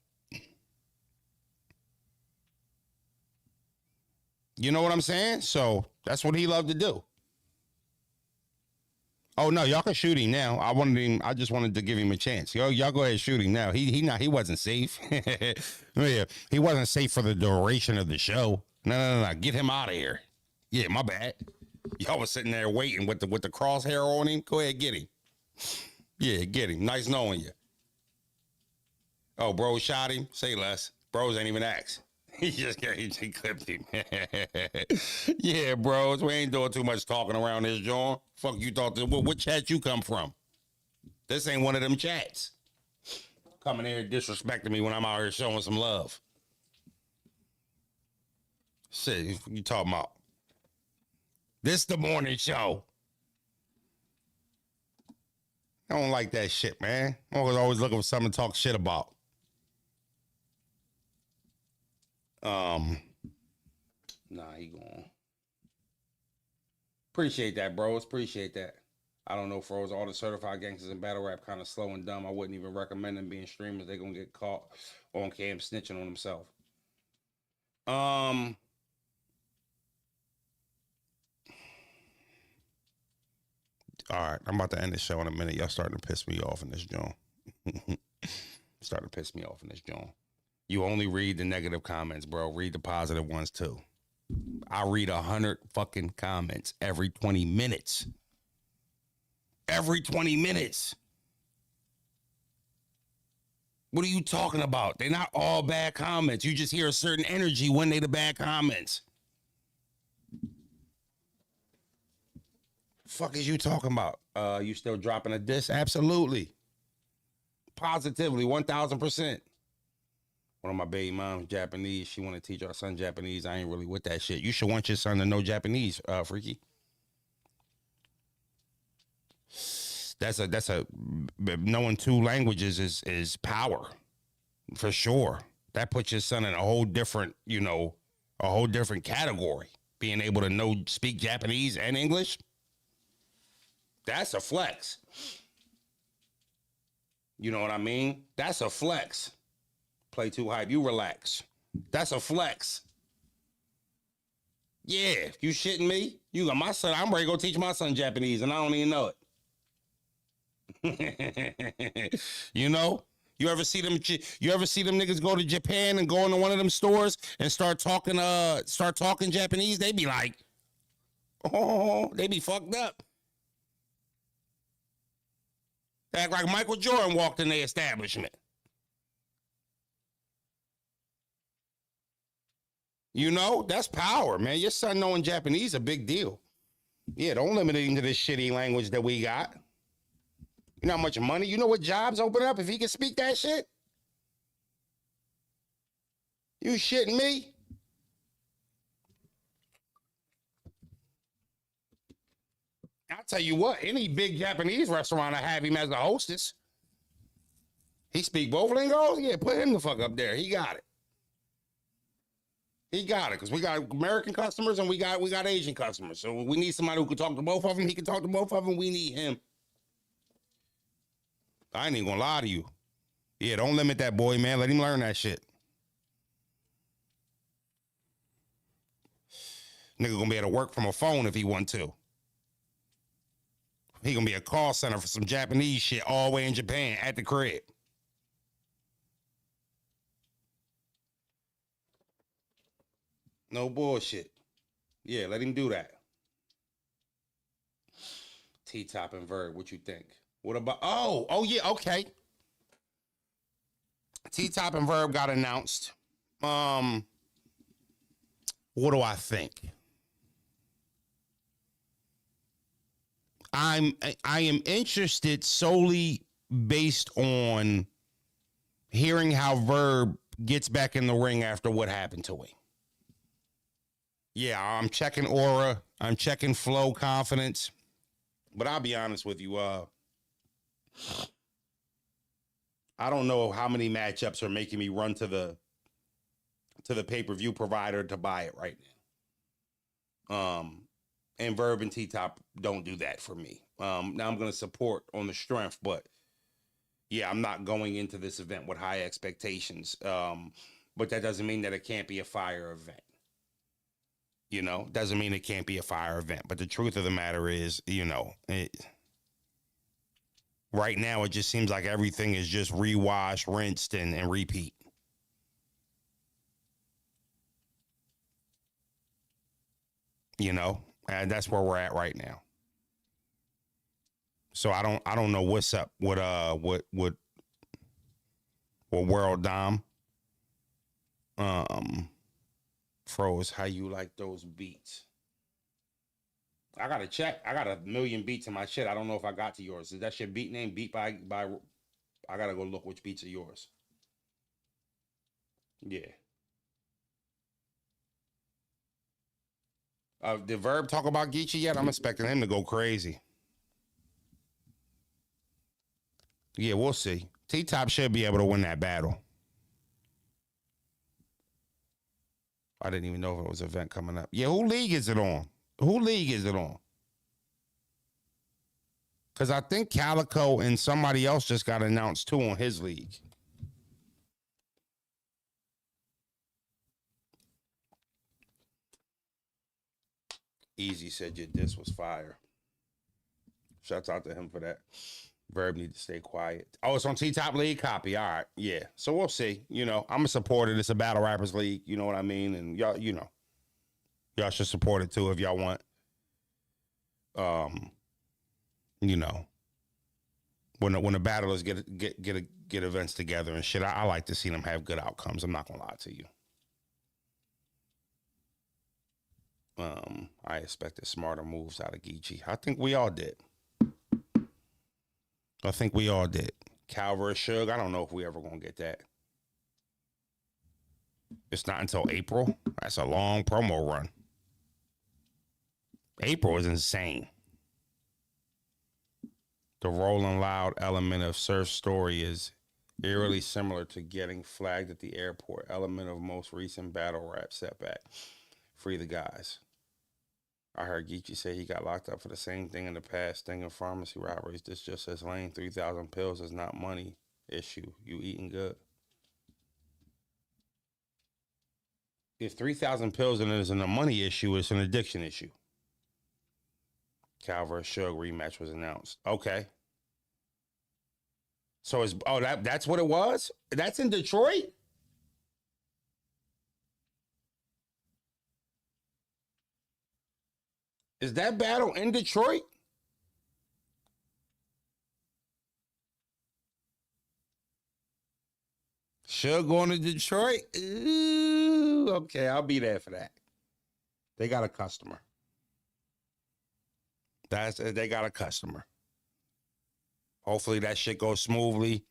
You know what I'm saying? So that's what he loved to do. Oh no, y'all can shoot him now. I just wanted to give him a chance. Y'all go ahead and shoot him now. He wasn't safe. Yeah, he wasn't safe for the duration of the show. No. Get him out of here. Yeah, my bad. Y'all was sitting there waiting with the crosshair on him. Go ahead, get him. Yeah, get him. Nice knowing you. Oh, bro shot him. Say less. Bros ain't even asked. He clipped him. Yeah, bros, we ain't doing too much talking around this joint. Fuck you thought this, what chat you come from? This ain't one of them chats. Coming here disrespecting me when I'm out here showing some love. Shit, you talking about? This the morning show. I don't like that shit, man. I was always looking for something to talk shit about. Nah, he gone. Appreciate that, bros. Appreciate that. I don't know, Froze. All the certified gangsters in battle rap kind of slow and dumb. I wouldn't even recommend them being streamers. They're gonna get caught on cam snitching on themselves. All right, I'm about to end the show in a minute. Y'all starting to piss me off in this joint. Starting to piss me off in this joint. You only read the negative comments, bro. Read the positive ones too. I read 100 fucking comments every 20 minutes. Every 20 minutes. What are you talking about? They're not all bad comments. You just hear a certain energy when they the bad comments. Fuck is you talking about? You still dropping a diss? Absolutely. Positively, 1,000%. One of my baby moms Japanese. She want to teach our son Japanese. I ain't really with that shit. You should want your son to know Japanese, freaky. That's a knowing 2 languages is power, for sure. That puts your son in a whole different, a whole different category. Being able to speak Japanese and English, that's a flex. You know what I mean? That's a flex. Play too hype. You relax. That's a flex. Yeah, you shitting me? You got my son. I'm ready to go teach my son Japanese, and I don't even know it. You know? You ever see them niggas go to Japan and go into one of them stores and start talking Japanese? They be like, oh, they be fucked up. They act like Michael Jordan walked in their establishment. You know, that's power, man. Your son knowing Japanese is a big deal. Yeah, don't limit him to this shitty language that we got. You know how much money? You know what jobs open up if he can speak that shit? You shitting me? I'll tell you what, any big Japanese restaurant will have him as a hostess. He speak both lingo's? Yeah, put him the fuck up there. He got it. He got it, because we got American customers and we got Asian customers. So we need somebody who can talk to both of them. He can talk to both of them. We need him. I ain't even gonna lie to you. Yeah, don't limit that boy, man. Let him learn that shit. Nigga gonna be able to work from a phone if he want to. He gonna be a call center for some Japanese shit all the way in Japan at the crib. No bullshit. Yeah, let him do that. T-Top and Verb, what you think? What about, oh yeah, okay. T-Top and Verb got announced. What do I think? I am interested solely based on hearing how Verb gets back in the ring after what happened to him. Yeah, I'm checking aura. I'm checking flow, confidence. But I'll be honest with you. I don't know how many matchups are making me run to the pay-per-view provider to buy it right now. And Verb and T-Top don't do that for me. Now I'm going to support on the strength, but yeah, I'm not going into this event with high expectations. But that doesn't mean that it can't be a fire event. You know, doesn't mean it can't be a fire event. But the truth of the matter is, you know, right now it just seems like everything is just rewash, rinsed, and repeat. You know, and that's where we're at right now. So I don't know what's up with World Dom. Froze, how you like those beats? I gotta check. I got a million beats in my shit. I don't know if I got to yours. Is that your beat name? Beat by I gotta go look which beats are yours. Yeah. Did Verb talk about Geechi yet? I'm expecting him to go crazy. Yeah, we'll see. T-Top should be able to win that battle. I didn't even know if it was an event coming up. Yeah, who league is it on? Who league is it on? Because I think Calico and somebody else just got announced too on his league. Easy said your diss was fire. Shouts out to him for that. Verb need to stay quiet. Oh, it's on T-Top League? Copy. All right. Yeah. So we'll see. You know, I'm a supporter. It's a battle rappers league. You know what I mean? And y'all, you know, y'all should support it too if y'all want. You know, when the battlers get events together and shit, I like to see them have good outcomes. I'm not gonna lie to you. I expected smarter moves out of Geechi. I think we all did. Cal versus Suge, I don't know if we ever gonna get that. It's not until April. That's a long promo run. April is insane. The Rolling Loud element of Surf's story is eerily similar to getting flagged at the airport. Element of most recent battle rap setback. Free the guys. I heard Geechi say he got locked up for the same thing in the past, thing of pharmacy robberies. This just says lane 3,000 pills is not money issue. You eating good. If 3,000 pills isn't a money issue, it's an addiction issue. Cal vs. Suge rematch was announced. Okay. So that's what it was? That's in Detroit? Is that battle in Detroit? Suge going to Detroit? Ooh, okay, I'll be there for that. They got a customer. They got a customer. Hopefully that shit goes smoothly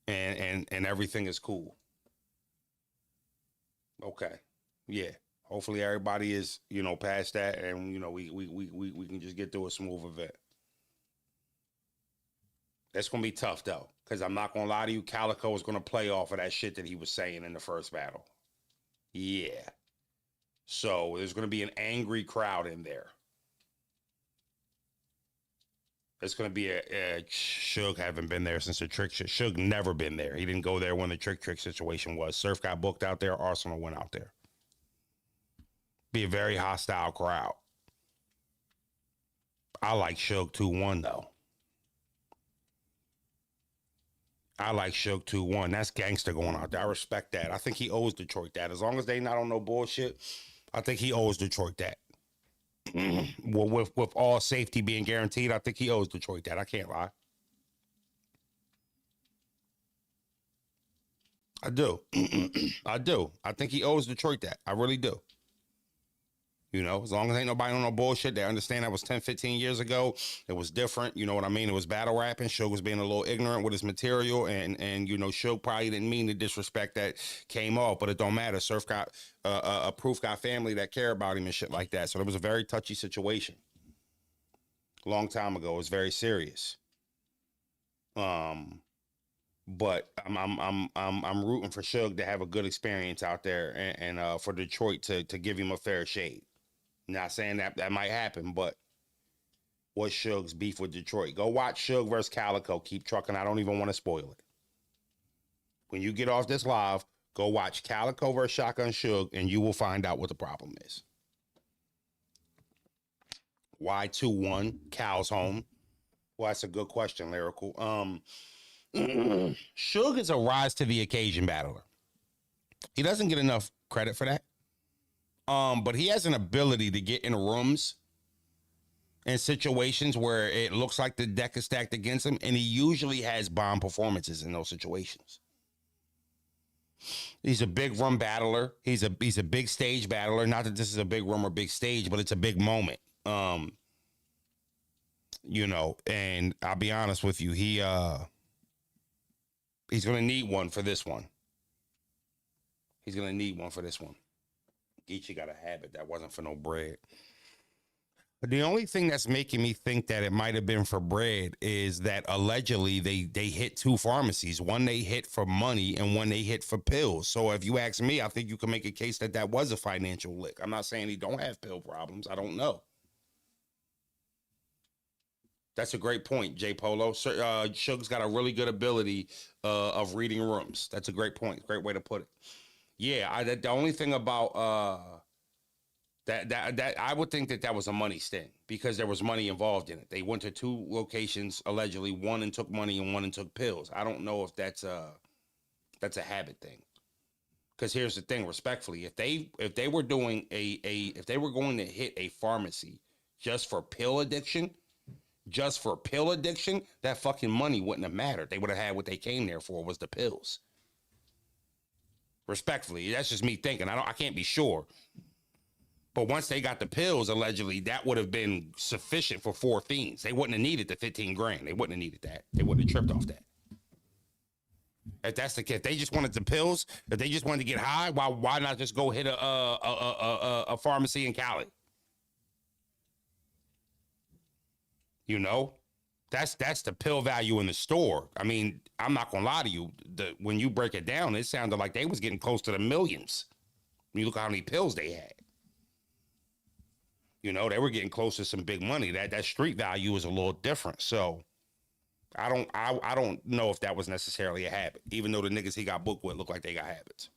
and everything is cool. Okay. Yeah. Hopefully everybody is, past that, and we can just get through a smooth event. It's gonna be tough though, because I'm not gonna lie to you, Calico is gonna play off of that shit that he was saying in the first battle. Yeah. So there's gonna be an angry crowd in there. It's gonna be a Suge haven't been there since the trick shit. Suge never been there. He didn't go there when the trick situation was. Surf got booked out there. Arsenal went out there. Be a very hostile crowd. I like Suge 2-1 though. I like Suge 2-1. That's gangster going out there. I respect that. I think he owes Detroit that. As long as they not on no bullshit, I think he owes Detroit that. Well, with all safety being guaranteed, I think he owes Detroit that. I can't lie. I do. I do. I think he owes Detroit that. I really do. As long as ain't nobody on no bullshit, they understand that was 10, 15 years ago. It was different. You know what I mean? It was battle rapping. Suge was being a little ignorant with his material. And Suge probably didn't mean the disrespect that came off, but it don't matter. Surf got a Proof got family that care about him and shit like that. So it was a very touchy situation. A long time ago. It was very serious. But I'm rooting for Suge to have a good experience out there and for Detroit to give him a fair shade. Not saying that might happen, but what's Suge's beef with Detroit? Go watch Suge versus Calico. Keep trucking. I don't even want to spoil it. When you get off this live, go watch Calico versus Shotgun Suge, and you will find out what the problem is. Why 2-1? Cal's home. Well, that's a good question, Lyrical. Suge is a rise to the occasion battler. He doesn't get enough credit for that. But he has an ability to get in rooms and situations where it looks like the deck is stacked against him, and he usually has bomb performances in those situations. He's a big room battler. He's a big stage battler. Not that this is a big room or big stage, but it's a big moment. And I'll be honest with you, he's gonna need one for this one. He's gonna need one for this one. Geechi got a habit that wasn't for no bread. But the only thing that's making me think that it might have been for bread is that allegedly they hit two pharmacies. One they hit for money and one they hit for pills. So if you ask me, I think you can make a case that was a financial lick. I'm not saying he don't have pill problems. I don't know. That's a great point, J Polo. Suge's got a really good ability of reading rooms. That's a great point. Great way to put it. Yeah, the only thing about that I would think that was a money sting because there was money involved in it. They went to two locations allegedly, one and took money and one and took pills. I don't know if that's a habit thing. Because here's the thing, respectfully, if they were doing if they were going to hit a pharmacy just for pill addiction, that fucking money wouldn't have mattered. They would have had what they came there for, was the pills. Respectfully, that's just me thinking. I can't be sure. But once they got the pills, allegedly, that would have been sufficient for 4 fiends. They wouldn't have needed the 15 grand. They wouldn't have needed that. They wouldn't have tripped off that. If that's the case, if they just wanted the pills, if they just wanted to get high, why not just go hit a pharmacy in Cali? That's the pill value in the store. I mean, I'm not gonna lie to you. When you break it down, it sounded like they was getting close to the millions. When you look at how many pills they had. They were getting close to some big money. That street value is a little different. So I don't know if that was necessarily a habit, even though the niggas he got booked with look like they got habits.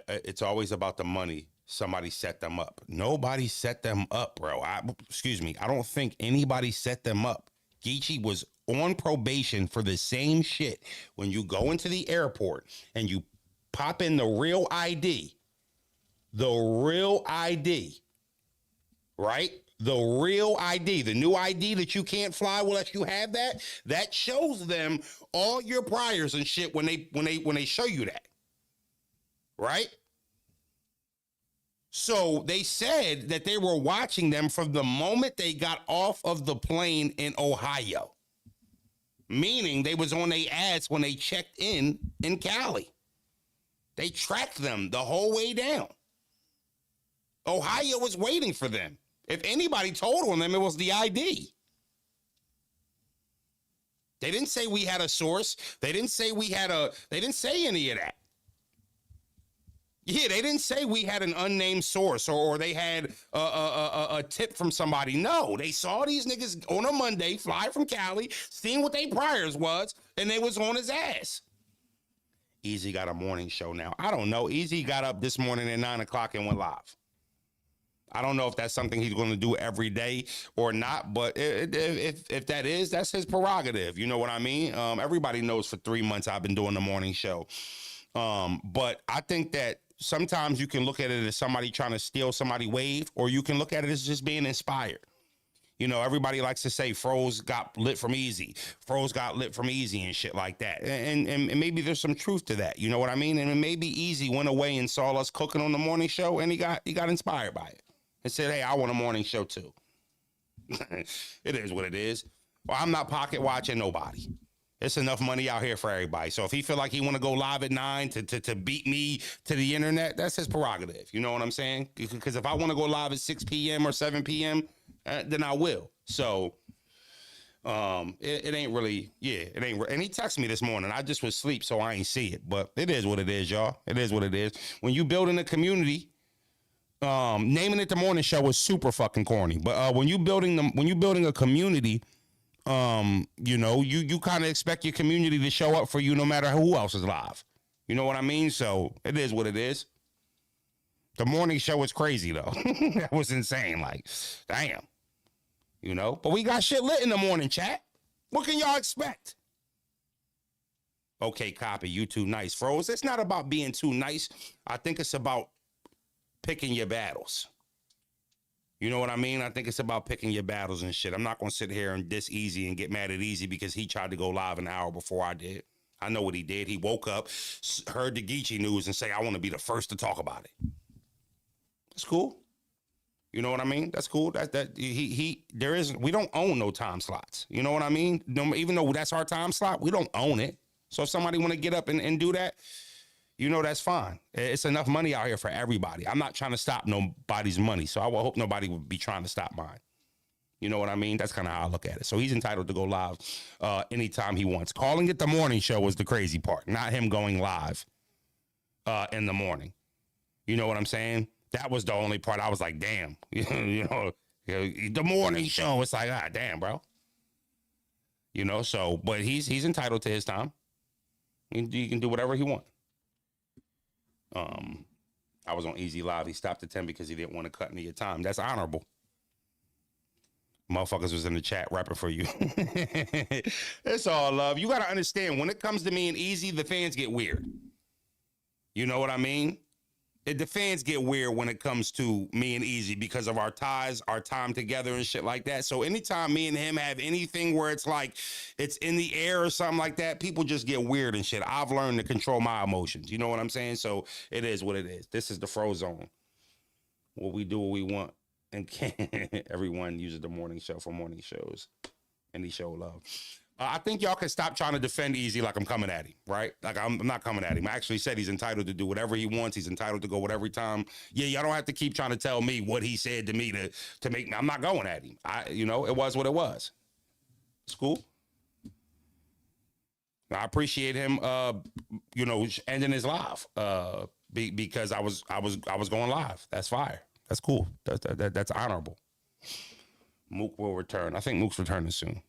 It's always about the money. Somebody set them up. Nobody set them up, bro. Excuse me. I don't think anybody set them up. Geechi was on probation for the same shit. When you go into the airport and you pop in the real ID, right? The real ID, the new ID that you can't fly unless you have that shows them all your priors and shit when they show you that, right? So they said that they were watching them from the moment they got off of the plane in Ohio. meaning they was on their ass when they checked in Cali. They tracked them the whole way down. Ohio was waiting for them. If anybody told on them, it was the ID. They didn't say we had a source. They didn't say they didn't say any of that. Yeah, they didn't say we had an unnamed source or they had a tip from somebody. No, they saw these niggas on a Monday fly from Cali, seen what they priors was, and they was on his ass. Easy got a morning show now. I don't know. Easy got up this morning at 9 o'clock and went live. I don't know if that's something he's going to do every day or not, but if that is, that's his prerogative. You know what I mean? Everybody knows for 3 months I've been doing the morning show. But I think that sometimes you can look at it as somebody trying to steal somebody's wave, or you can look at it as just being inspired. You know, everybody likes to say Froze got lit from Easy. Froze got lit from Easy and shit like that. And maybe there's some truth to that. You know what I mean? And maybe Easy went away and saw us cooking on the morning show, and he got inspired by it and said, hey, I want a morning show too. It is what it is. Well, I'm not pocket watching nobody. It's enough money out here for everybody. So if he feel like he want to go live at 9 to beat me to the internet, that's his prerogative. You know what I'm saying? Because if I want to go live at 6 p.m. or 7 p.m., then I will. So it ain't really, it ain't. And he texted me this morning. I just was asleep, so I ain't see it. But it is what it is, y'all. It is what it is. When you building a community, naming it the morning show is super fucking corny. But when you building a community, you know, you kind of expect your community to show up for you no matter who else is live. You know what I mean? So it is what it is. The morning show was crazy though. That was insane. Like, damn. You know, but we got shit lit in the morning, chat. What can y'all expect? Okay, copy. You too nice, Froze. It's not about being too nice. I think it's about picking your battles. You know what I mean? I think it's about picking your battles and shit. I'm not going to sit here and diss Easy and get mad at Easy because he tried to go live an hour before I did. I know what he did. He woke up, heard the Geechi news and say, I want to be the first to talk about it. That's cool. You know what I mean? That's cool. We don't own no time slots. You know what I mean? No, even though that's our time slot, we don't own it. So if somebody want to get up and do that, you know, that's fine. It's enough money out here for everybody. I'm not trying to stop nobody's money, so I will hope nobody would be trying to stop mine. You know what I mean? That's kind of how I look at it. So he's entitled to go live anytime he wants. Calling it the morning show was the crazy part, not him going live in the morning. You know what I'm saying? That was the only part I was like, damn. You know, the morning show. It's like, ah, damn, bro. You know, so, but he's entitled to his time. He can do whatever he wants. I was on Easy Live. He stopped at 10 because he didn't want to cut into your time. That's honorable. Motherfuckers was in the chat rapping for you. It's all love. You got to understand, when it comes to me and Easy, the fans get weird. You know what I mean? The fans get weird when it comes to me and Easy because of our ties, our time together and shit like that. So anytime me and him have anything where it's like it's in the air or something like that, people just get weird and shit. I've learned to control my emotions. You know what I'm saying? So it is what it is. This is the Frozone. What we do what we want. And everyone uses the morning show for morning shows. And he show love. I think y'all can stop trying to defend Easy like I'm coming at him, right? Like I'm not coming at him. I actually said he's entitled to do whatever he wants. He's entitled to go whatever time. Yeah, y'all don't have to keep trying to tell me what he said to me to make me. I'm not going at him. You know, it was what it was. It's cool. I appreciate him, you know, ending his live because I was going live. That's fire. That's cool. That's honorable. Mook will return. I think Mook's returning soon.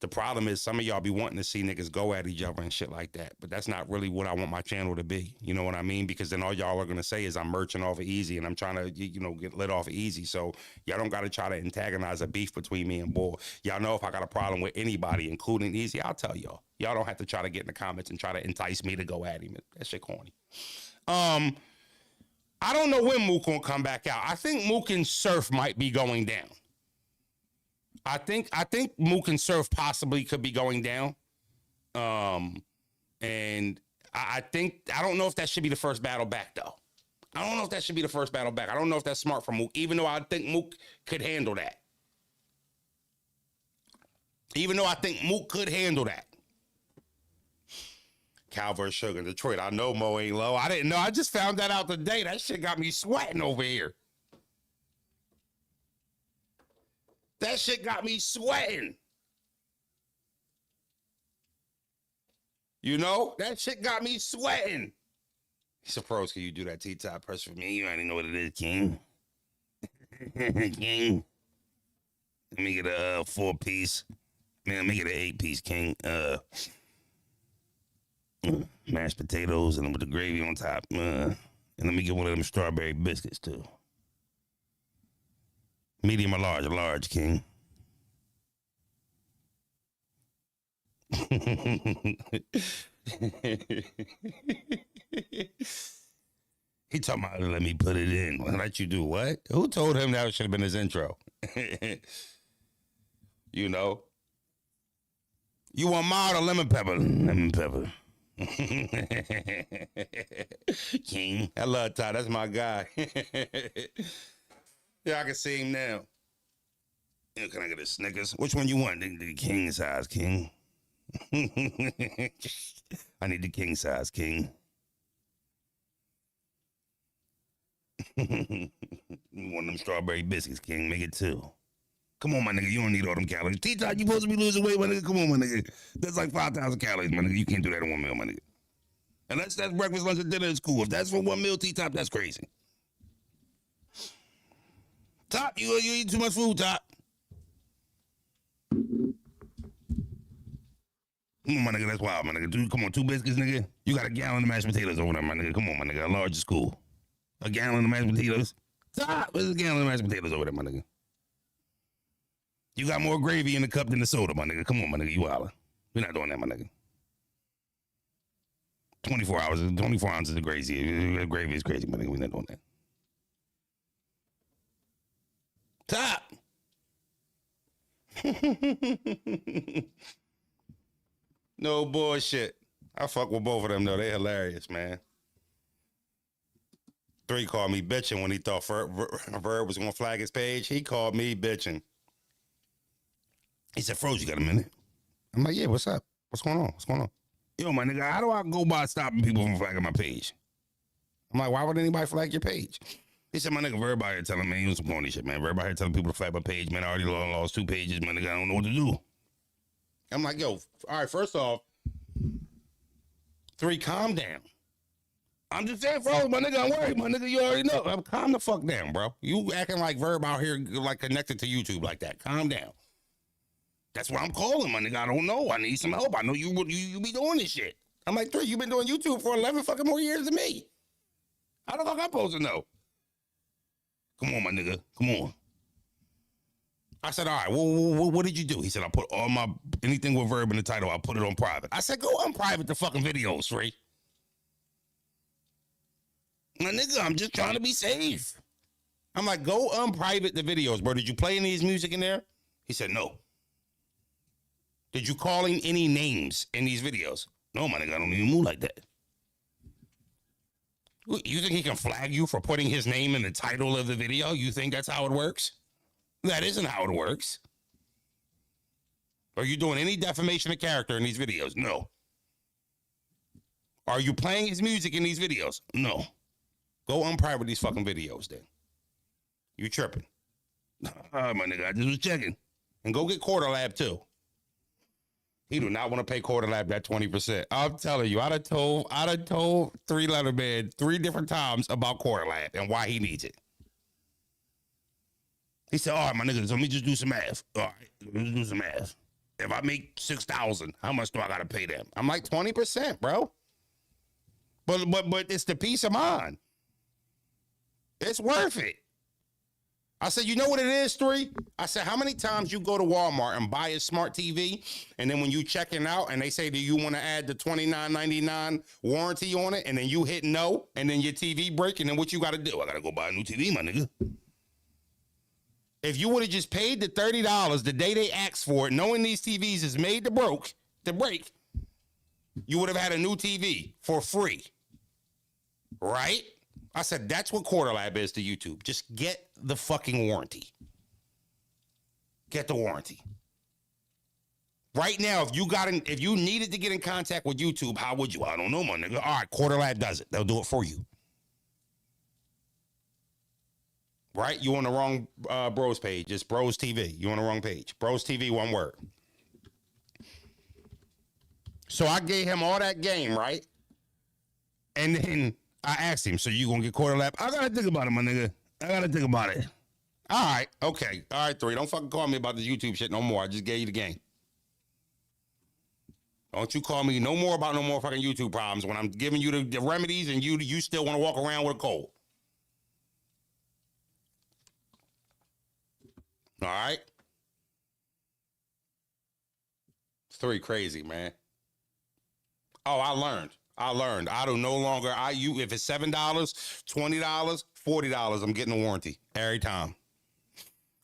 The problem is some of y'all be wanting to see niggas go at each other and shit like that. But that's not really what I want my channel to be. You know what I mean? Because then all y'all are going to say is I'm merching off of Easy and I'm trying to, you know, get lit off of Easy. So y'all don't got to try to antagonize a beef between me and Bull. Y'all know if I got a problem with anybody, including Easy, I'll tell y'all. Y'all don't have to try to get in the comments and try to entice me to go at him. That shit corny. I don't know when Mook gonna come back out. I think Mook and Surf might be going down. I think Mook and Surf possibly could be going down. And I don't know if that should be the first battle back, though. I don't know if that should be the first battle back. I don't know if that's smart for Mook, even though I think Mook could handle that. Even though I think Mook could handle that. Cal versus Sugar in Detroit. I know Mo ain't low. I didn't know. I just found that out today. That shit got me sweating over here. That shit got me sweating. You know? That shit got me sweating. He said, Pros, can you do that T-top press for me? You already know what it is, King. King. Let me get a 4-piece. Man, let me get an 8-piece, King. Mashed potatoes and with the gravy on top. And let me get one of them strawberry biscuits, too. Medium or large? A large, King. He talking about let me put it in. Why let you do what? Who told him that should have been his intro? You know? You want mild or lemon pepper? Lemon pepper. King. I love Ty. That's my guy. Yeah, I can see him now. Yeah, can I get a Snickers? Which one you want? The king size, King. I need the king size, King. You want them strawberry biscuits, King? Make it 2. Come on, my nigga. You don't need all them calories. T-Top, you supposed to be losing weight, my nigga. Come on, my nigga. That's like 5,000 calories, my nigga. You can't do that in 1 meal, my nigga. Unless that's breakfast, lunch, and dinner, it's cool. If that's for 1 meal, T-Top, that's crazy. Top, you eat too much food, Top. Come on, my nigga. That's wild, my nigga. Dude, come on, 2 biscuits, nigga. You got a gallon of mashed potatoes over there, my nigga. Come on, my nigga. A large is cool. A gallon of mashed potatoes. Top, there's a gallon of mashed potatoes over there, my nigga. You got more gravy in the cup than the soda, my nigga. Come on, my nigga. You wildin'. We're not doing that, my nigga. 24 ounces of gravy. Gravy is crazy, my nigga. We're not doing that. Top. No bullshit. I fuck with both of them, though. They hilarious, man. 3 called me bitching when he thought Verb was going to flag his page. He called me bitching. He said, Froze, you got a minute? I'm like, yeah, what's up? What's going on? What's going on? Yo, my nigga, how do I go by stopping people from flagging my page? I'm like, why would anybody flag your page? He said, my nigga, Verb out here telling me, he was some corny shit, man. Verb out here telling people to flag my page, man. I already lost 2 pages, my nigga. I don't know what to do. I'm like, yo, all right, first off, 3, calm down. I'm just saying, Froze, my nigga, I'm worried, my nigga. You already know. Calm the fuck down, bro. You acting like Verb out here, like, connected to YouTube like that. Calm down. That's why I'm calling, my nigga. I don't know. I need some help. I know you be doing this shit. I'm like, 3, you've been doing YouTube for 11 fucking more years than me. How the fuck I'm supposed to know? Come on, my nigga. Come on. I said, all right, well, what did you do? He said, I put all my, anything with Verb in the title, I put it on private. I said, go unprivate the fucking videos, Free. My nigga, I'm just trying to be safe. I'm like, go unprivate the videos, bro. Did you play any of his music in there? He said, no. Did you call him any names in these videos? No, my nigga, I don't even move like that. You think he can flag you for putting his name in the title of the video? You think that's how it works? That isn't how it works. Are you doing any defamation of character in these videos? No. Are you playing his music in these videos? No. Go unprivate these fucking videos then. You tripping. My nigga, I just was checking. And go get Quarter Lab too. He do not want to pay Quarter Lab that 20%. I'm telling you, I done told 3 Letter Man 3 different times about Quarter Lab and why he needs it. He said, all right, my niggas, let me just do some math. All right, let's do some math. If I make 6,000, how much do I got to pay them? I'm like, 20%, bro. But it's the peace of mind. It's worth it. I said, you know what it is, 3? I said, how many times you go to Walmart and buy a smart TV, and then when you checking out and they say, do you want to add the $29.99 warranty on it, and then you hit no, and then your TV break, and then what you got to do? I got to go buy a new TV, my nigga. If you would have just paid the $30 the day they asked for it, knowing these TVs is made to break, you would have had a new TV for free. Right? I said, that's what Quarter Lab is to YouTube. Just get the fucking warranty. Get the warranty. Right now, if you needed to get in contact with YouTube, how would you? I don't know, my nigga. All right, Quarter Lab does it. They'll do it for you. Right? You on the wrong Bros page. It's Bros TV. You on the wrong page. Bros TV, one word. So I gave him all that game, right? And then I asked him, so you gonna get Quarter Lab? I gotta think about it, my nigga. I gotta think about it. All right, okay. All right, 3. Don't fucking call me about this YouTube shit no more. I just gave you the game. Don't you call me no more about no more fucking YouTube problems when I'm giving you the remedies and you still want to walk around with a cold. All right? 3 crazy, man. Oh, I learned. I do no longer, if it's $7, $20, $40, I'm getting the warranty every time.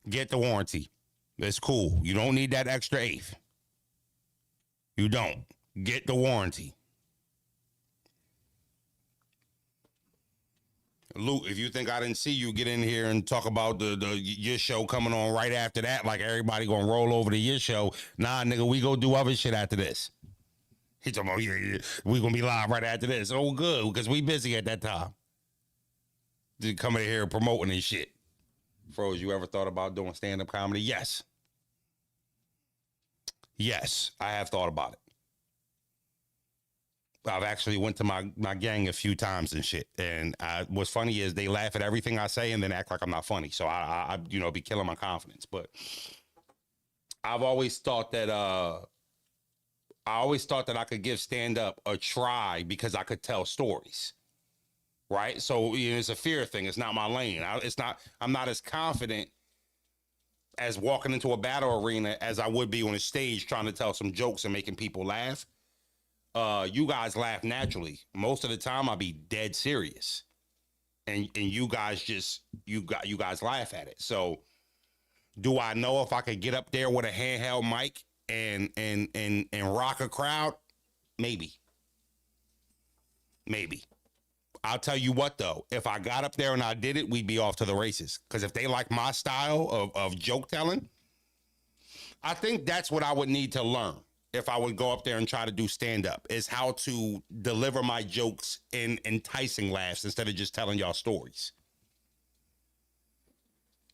Get the warranty. It's cool. You don't need that extra eighth. You don't. Get the warranty. Luke, if you think I didn't see you get in here and talk about your show coming on right after that, like everybody gonna roll over to your show, nah, nigga, we go do other shit after this. He talking about, yeah, we gonna be live right after this. Oh, good, because we busy at that time. Just coming in here promoting and shit. Froze, you ever thought about doing stand-up comedy? Yes. Yes, I have thought about it. I've actually went to my gang a few times and shit. And what's funny is they laugh at everything I say and then act like I'm not funny. So I be killing my confidence. But I've always thought that I could give stand-up a try because I could tell stories. Right? So it's a fear thing. It's not my lane. I'm not as confident as walking into a battle arena as I would be on a stage trying to tell some jokes and making people laugh. You guys laugh naturally. Most of the time I'll be dead serious. And you guys you guys laugh at it. So do I know if I could get up there with a handheld mic and rock a crowd? Maybe. I'll tell you what, though, if I got up there and I did it, we'd be off to the races. Because if they like my style of joke telling, I think that's what I would need to learn if I would go up there and try to do stand-up, is how to deliver my jokes in enticing laughs instead of just telling y'all stories.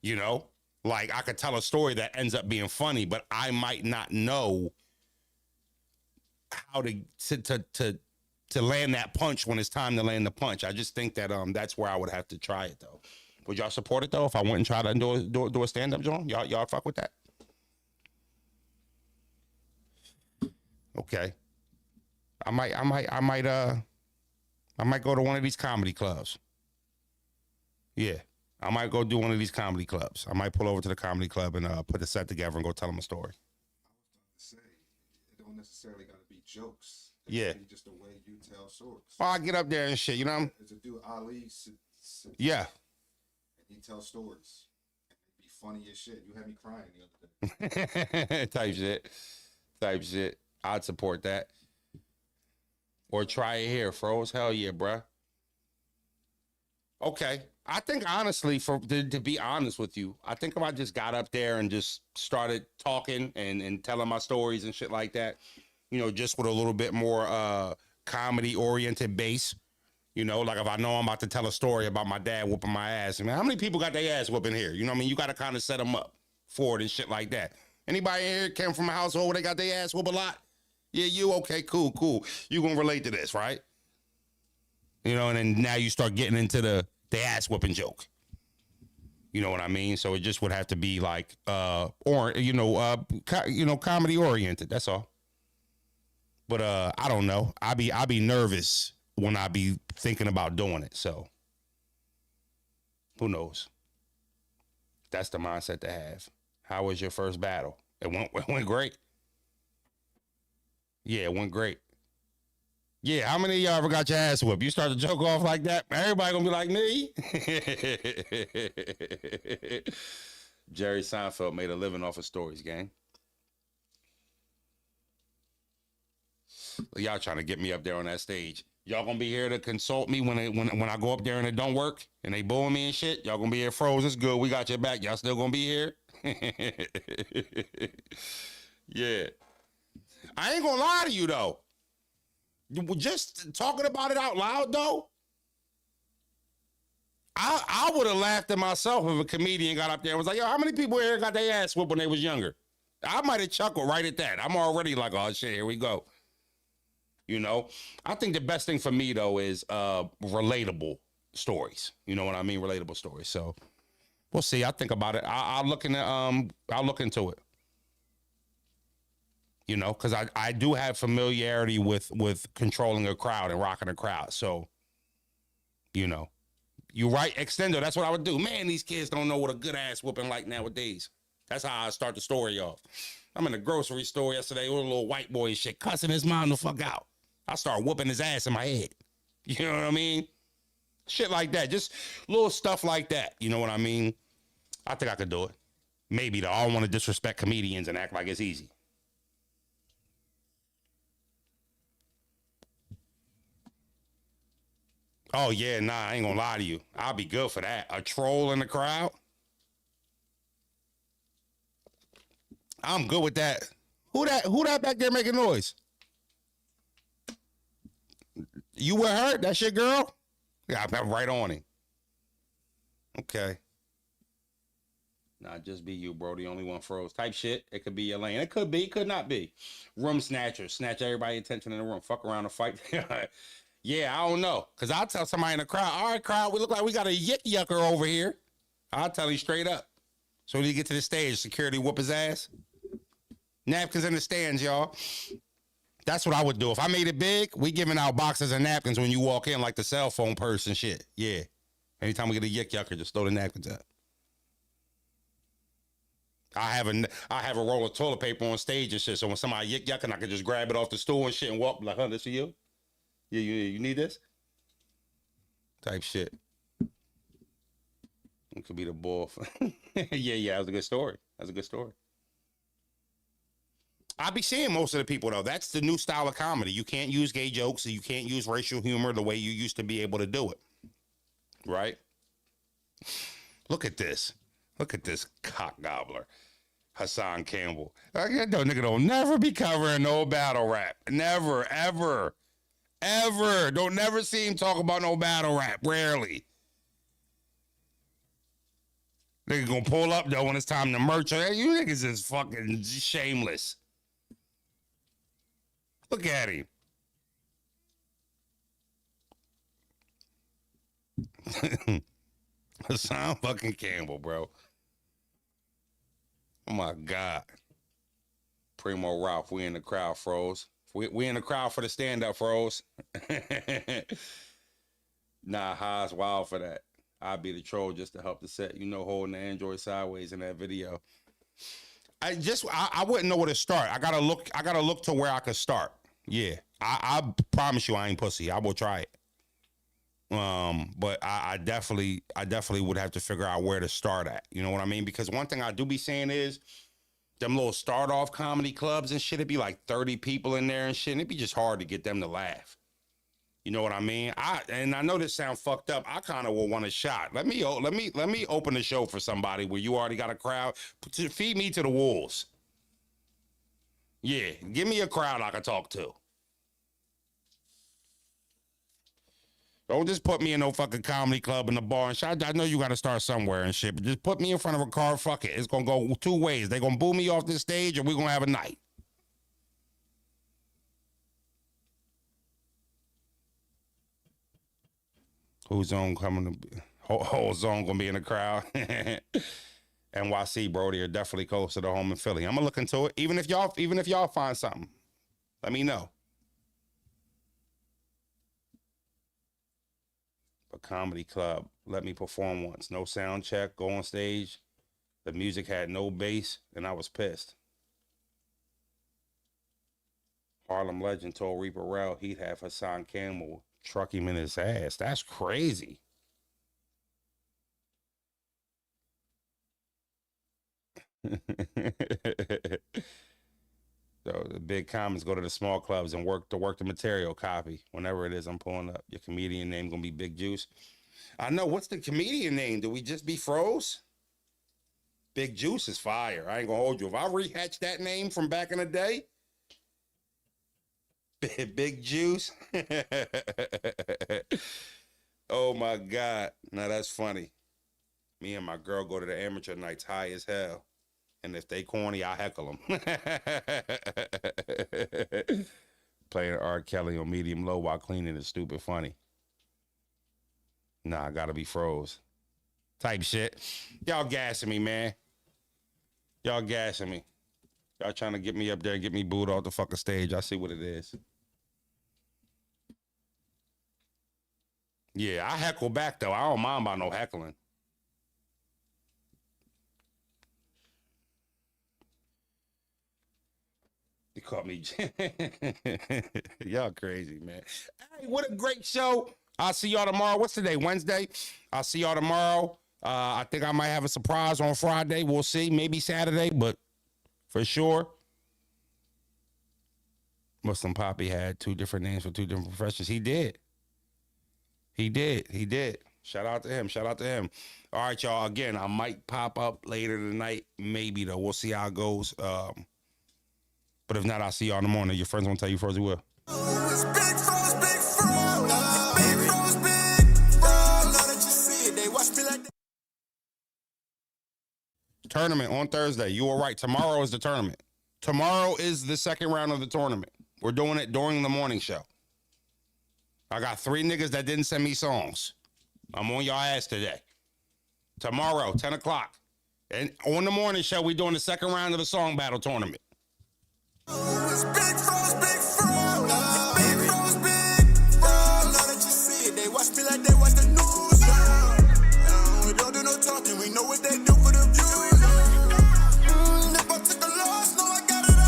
You know? Like, I could tell a story that ends up being funny, but I might not know how to land that punch when it's time to land the punch. I just think that that's where I would have to try it, though. Would y'all support it, though, if I went and tried to do a stand-up, John? Y'all fuck with that? Okay. I might go to one of these comedy clubs. Yeah. I might go do one of these comedy clubs. I might pull over to the comedy club and put a set together and go tell them a story. I was about to say, it don't necessarily got to be jokes. Yeah. Be just the way you tell stories. Oh, I get up there and shit, you know? It's a dude, Ali, yeah. And he tells stories. And it'd be funny as shit. You had me crying the other day. Type shit. I'd support that. Or try it here, Froze. Hell yeah, bruh. Okay. I think, honestly, to be honest with you, I think if I just got up there and just started talking and telling my stories and shit like that, you know, just with a little bit more comedy-oriented base, you know, like if I know I'm about to tell a story about my dad whooping my ass, I mean, how many people got their ass whooping here? You know what I mean? You got to kind of set them up for it and shit like that. Anybody in here came from a household where they got their ass whooped a lot? Yeah, you, okay, cool. You gonna relate to this, right? You know, and then now you start getting into the ass whooping joke. You know what I mean? So it just would have to be like, comedy oriented. That's all. But I don't know. I be nervous when I be thinking about doing it. So who knows? That's the mindset to have. How was your first battle? It went great. Yeah, it went great. Yeah, how many of y'all ever got your ass whooped? You start to joke off like that, everybody gonna be like me. Jerry Seinfeld made a living off of stories, gang. Y'all trying to get me up there on that stage. Y'all gonna be here to consult me when I go up there and it don't work and they booing me and shit. Y'all gonna be here froze. It's good. We got your back. Y'all still gonna be here? Yeah. I ain't gonna lie to you though. Just talking about it out loud though, I would have laughed at myself if a comedian got up there and was like, yo, how many people here got their ass whooped when they was younger? I might have chuckled right at that. I'm already like, oh shit, here we go. You know, I think the best thing for me though is relatable stories. You know what I mean? Relatable stories. So we'll see. I think about it. I'll look into it. You know, because I do have familiarity with controlling a crowd and rocking a crowd. So, you know, you're right, Extendo. That's what I would do. Man, these kids don't know what a good ass whooping like nowadays. That's how I start the story off. I'm in the grocery store yesterday with a little white boy and shit, cussing his mom the fuck out. I start whooping his ass in my head. You know what I mean? Shit like that. Just little stuff like that. You know what I mean? I think I could do it. Maybe though. I don't want to disrespect comedians and act like it's easy. Oh yeah, nah, I ain't gonna lie to you. I'll be good for that. A troll in the crowd? I'm good with that. Who that back there making noise? You with her? That's your girl? Yeah, I'm right on it. Okay. Nah, just be you, bro. The only one froze. Type shit. It could be your lane. It could be. Could not be. Room snatcher. Snatch everybody's attention in the room. Fuck around and fight. Yeah, I don't know. Because I'll tell somebody in the crowd, all right, crowd, we look like we got a yucker over here. I'll tell you straight up. So when you get to the stage, security whoop his ass. Napkins in the stands, y'all. That's what I would do. If I made it big, we giving out boxes of napkins when you walk in like the cell phone person shit. Yeah. Anytime we get a yucker, just throw the napkins up. I have a roll of toilet paper on stage and shit, so when somebody yucking, I can just grab it off the stool and shit and walk like, huh, this for you? Yeah, you need this? Type shit. It could be the bull. Yeah, that was a good story. That's a good story. I be seeing most of the people, though. That's the new style of comedy. You can't use gay jokes, and you can't use racial humor the way you used to be able to do it. Right? Look at this. Look at this cock gobbler. Hassan Campbell. That nigga don't never be covering no battle rap. Never, ever. Ever. Don't never see him talk about no battle rap. Rarely. Nigga gonna pull up though when it's time to merch. Hey, you niggas is fucking shameless. Look at him. Hassan fucking Campbell, bro. Oh my God. Primo Ralph, we in the crowd, froze. We in the crowd for the stand-up, froze. Nah, Haas wild for that. I'll be the troll just to help the set. You know, holding the Android sideways in that video. I wouldn't know where to start. I gotta look to where I could start. Yeah. I promise you I ain't pussy. I will try it. But I definitely would have to figure out where to start at. You know what I mean? Because one thing I do be saying is them little start off comedy clubs and shit, it'd be like 30 people in there and shit, and it'd be just hard to get them to laugh. You know what I mean? I know this sound fucked up. I kind of will want a shot. Let me open the show for somebody where you already got a crowd. Feed me to the wolves. Yeah, give me a crowd I can talk to. Don't just put me in no fucking comedy club in the bar and shit. I know you got to start somewhere and shit, but just put me in front of a car. Fuck it. It's going to go two ways. They're going to boo me off this stage or we're going to have a night. Who's on coming to be? Whole zone going to be in the crowd. NYC, bro. They're definitely closer to home in Philly. I'm going to look into it. Even if y'all find something, let me know. A comedy club. Let me perform once. No sound check. Go on stage. The music had no bass, and I was pissed. Harlem legend told Reaper Rel he'd have Hassan Campbell truck him in his ass. That's crazy. So the big comments go to the small clubs and work the material copy. Whenever it is I'm pulling up. Your comedian name gonna be Big Juice. I know. What's the comedian name? Do we just be Froze? Big Juice is fire. I ain't gonna hold you. If I rehatch that name from back in the day, Big juice. Oh my God. Now that's funny. Me and my girl go to the amateur nights high as hell. And if they corny, I heckle them. Playing R. Kelly on medium low while cleaning is stupid funny. Nah, I gotta be froze. Type shit. Y'all gassing me, man. Y'all gassing me. Y'all trying to get me up there, get me booed off the fucking stage. I see what it is. Yeah, I heckle back though. I don't mind about no heckling. You caught me. Y'all crazy, man. Hey, what a great show. I'll see y'all tomorrow. What's today? Wednesday? I'll see y'all tomorrow. I think I might have a surprise on Friday. We'll see. Maybe Saturday, but for sure. Muslim Poppy had 2 different names for 2 different professions. He did. He did. Shout out to him. All right, y'all. Again, I might pop up later tonight. Maybe, though. We'll see how it goes. But if not, I'll see y'all in the morning. Your friends won't tell you Frozy will. It's big froze, big froze. Big froze, big froze. Now that you see it, they watch me like that. Tournament on Thursday. You were right. Tomorrow is the tournament. Tomorrow is the second round of the tournament. We're doing it during the morning show. I got 3 niggas that didn't send me songs. I'm on y'all ass today. Tomorrow, 10 o'clock. And on the morning show, we're doing the second round of the song battle tournament. It's big froze.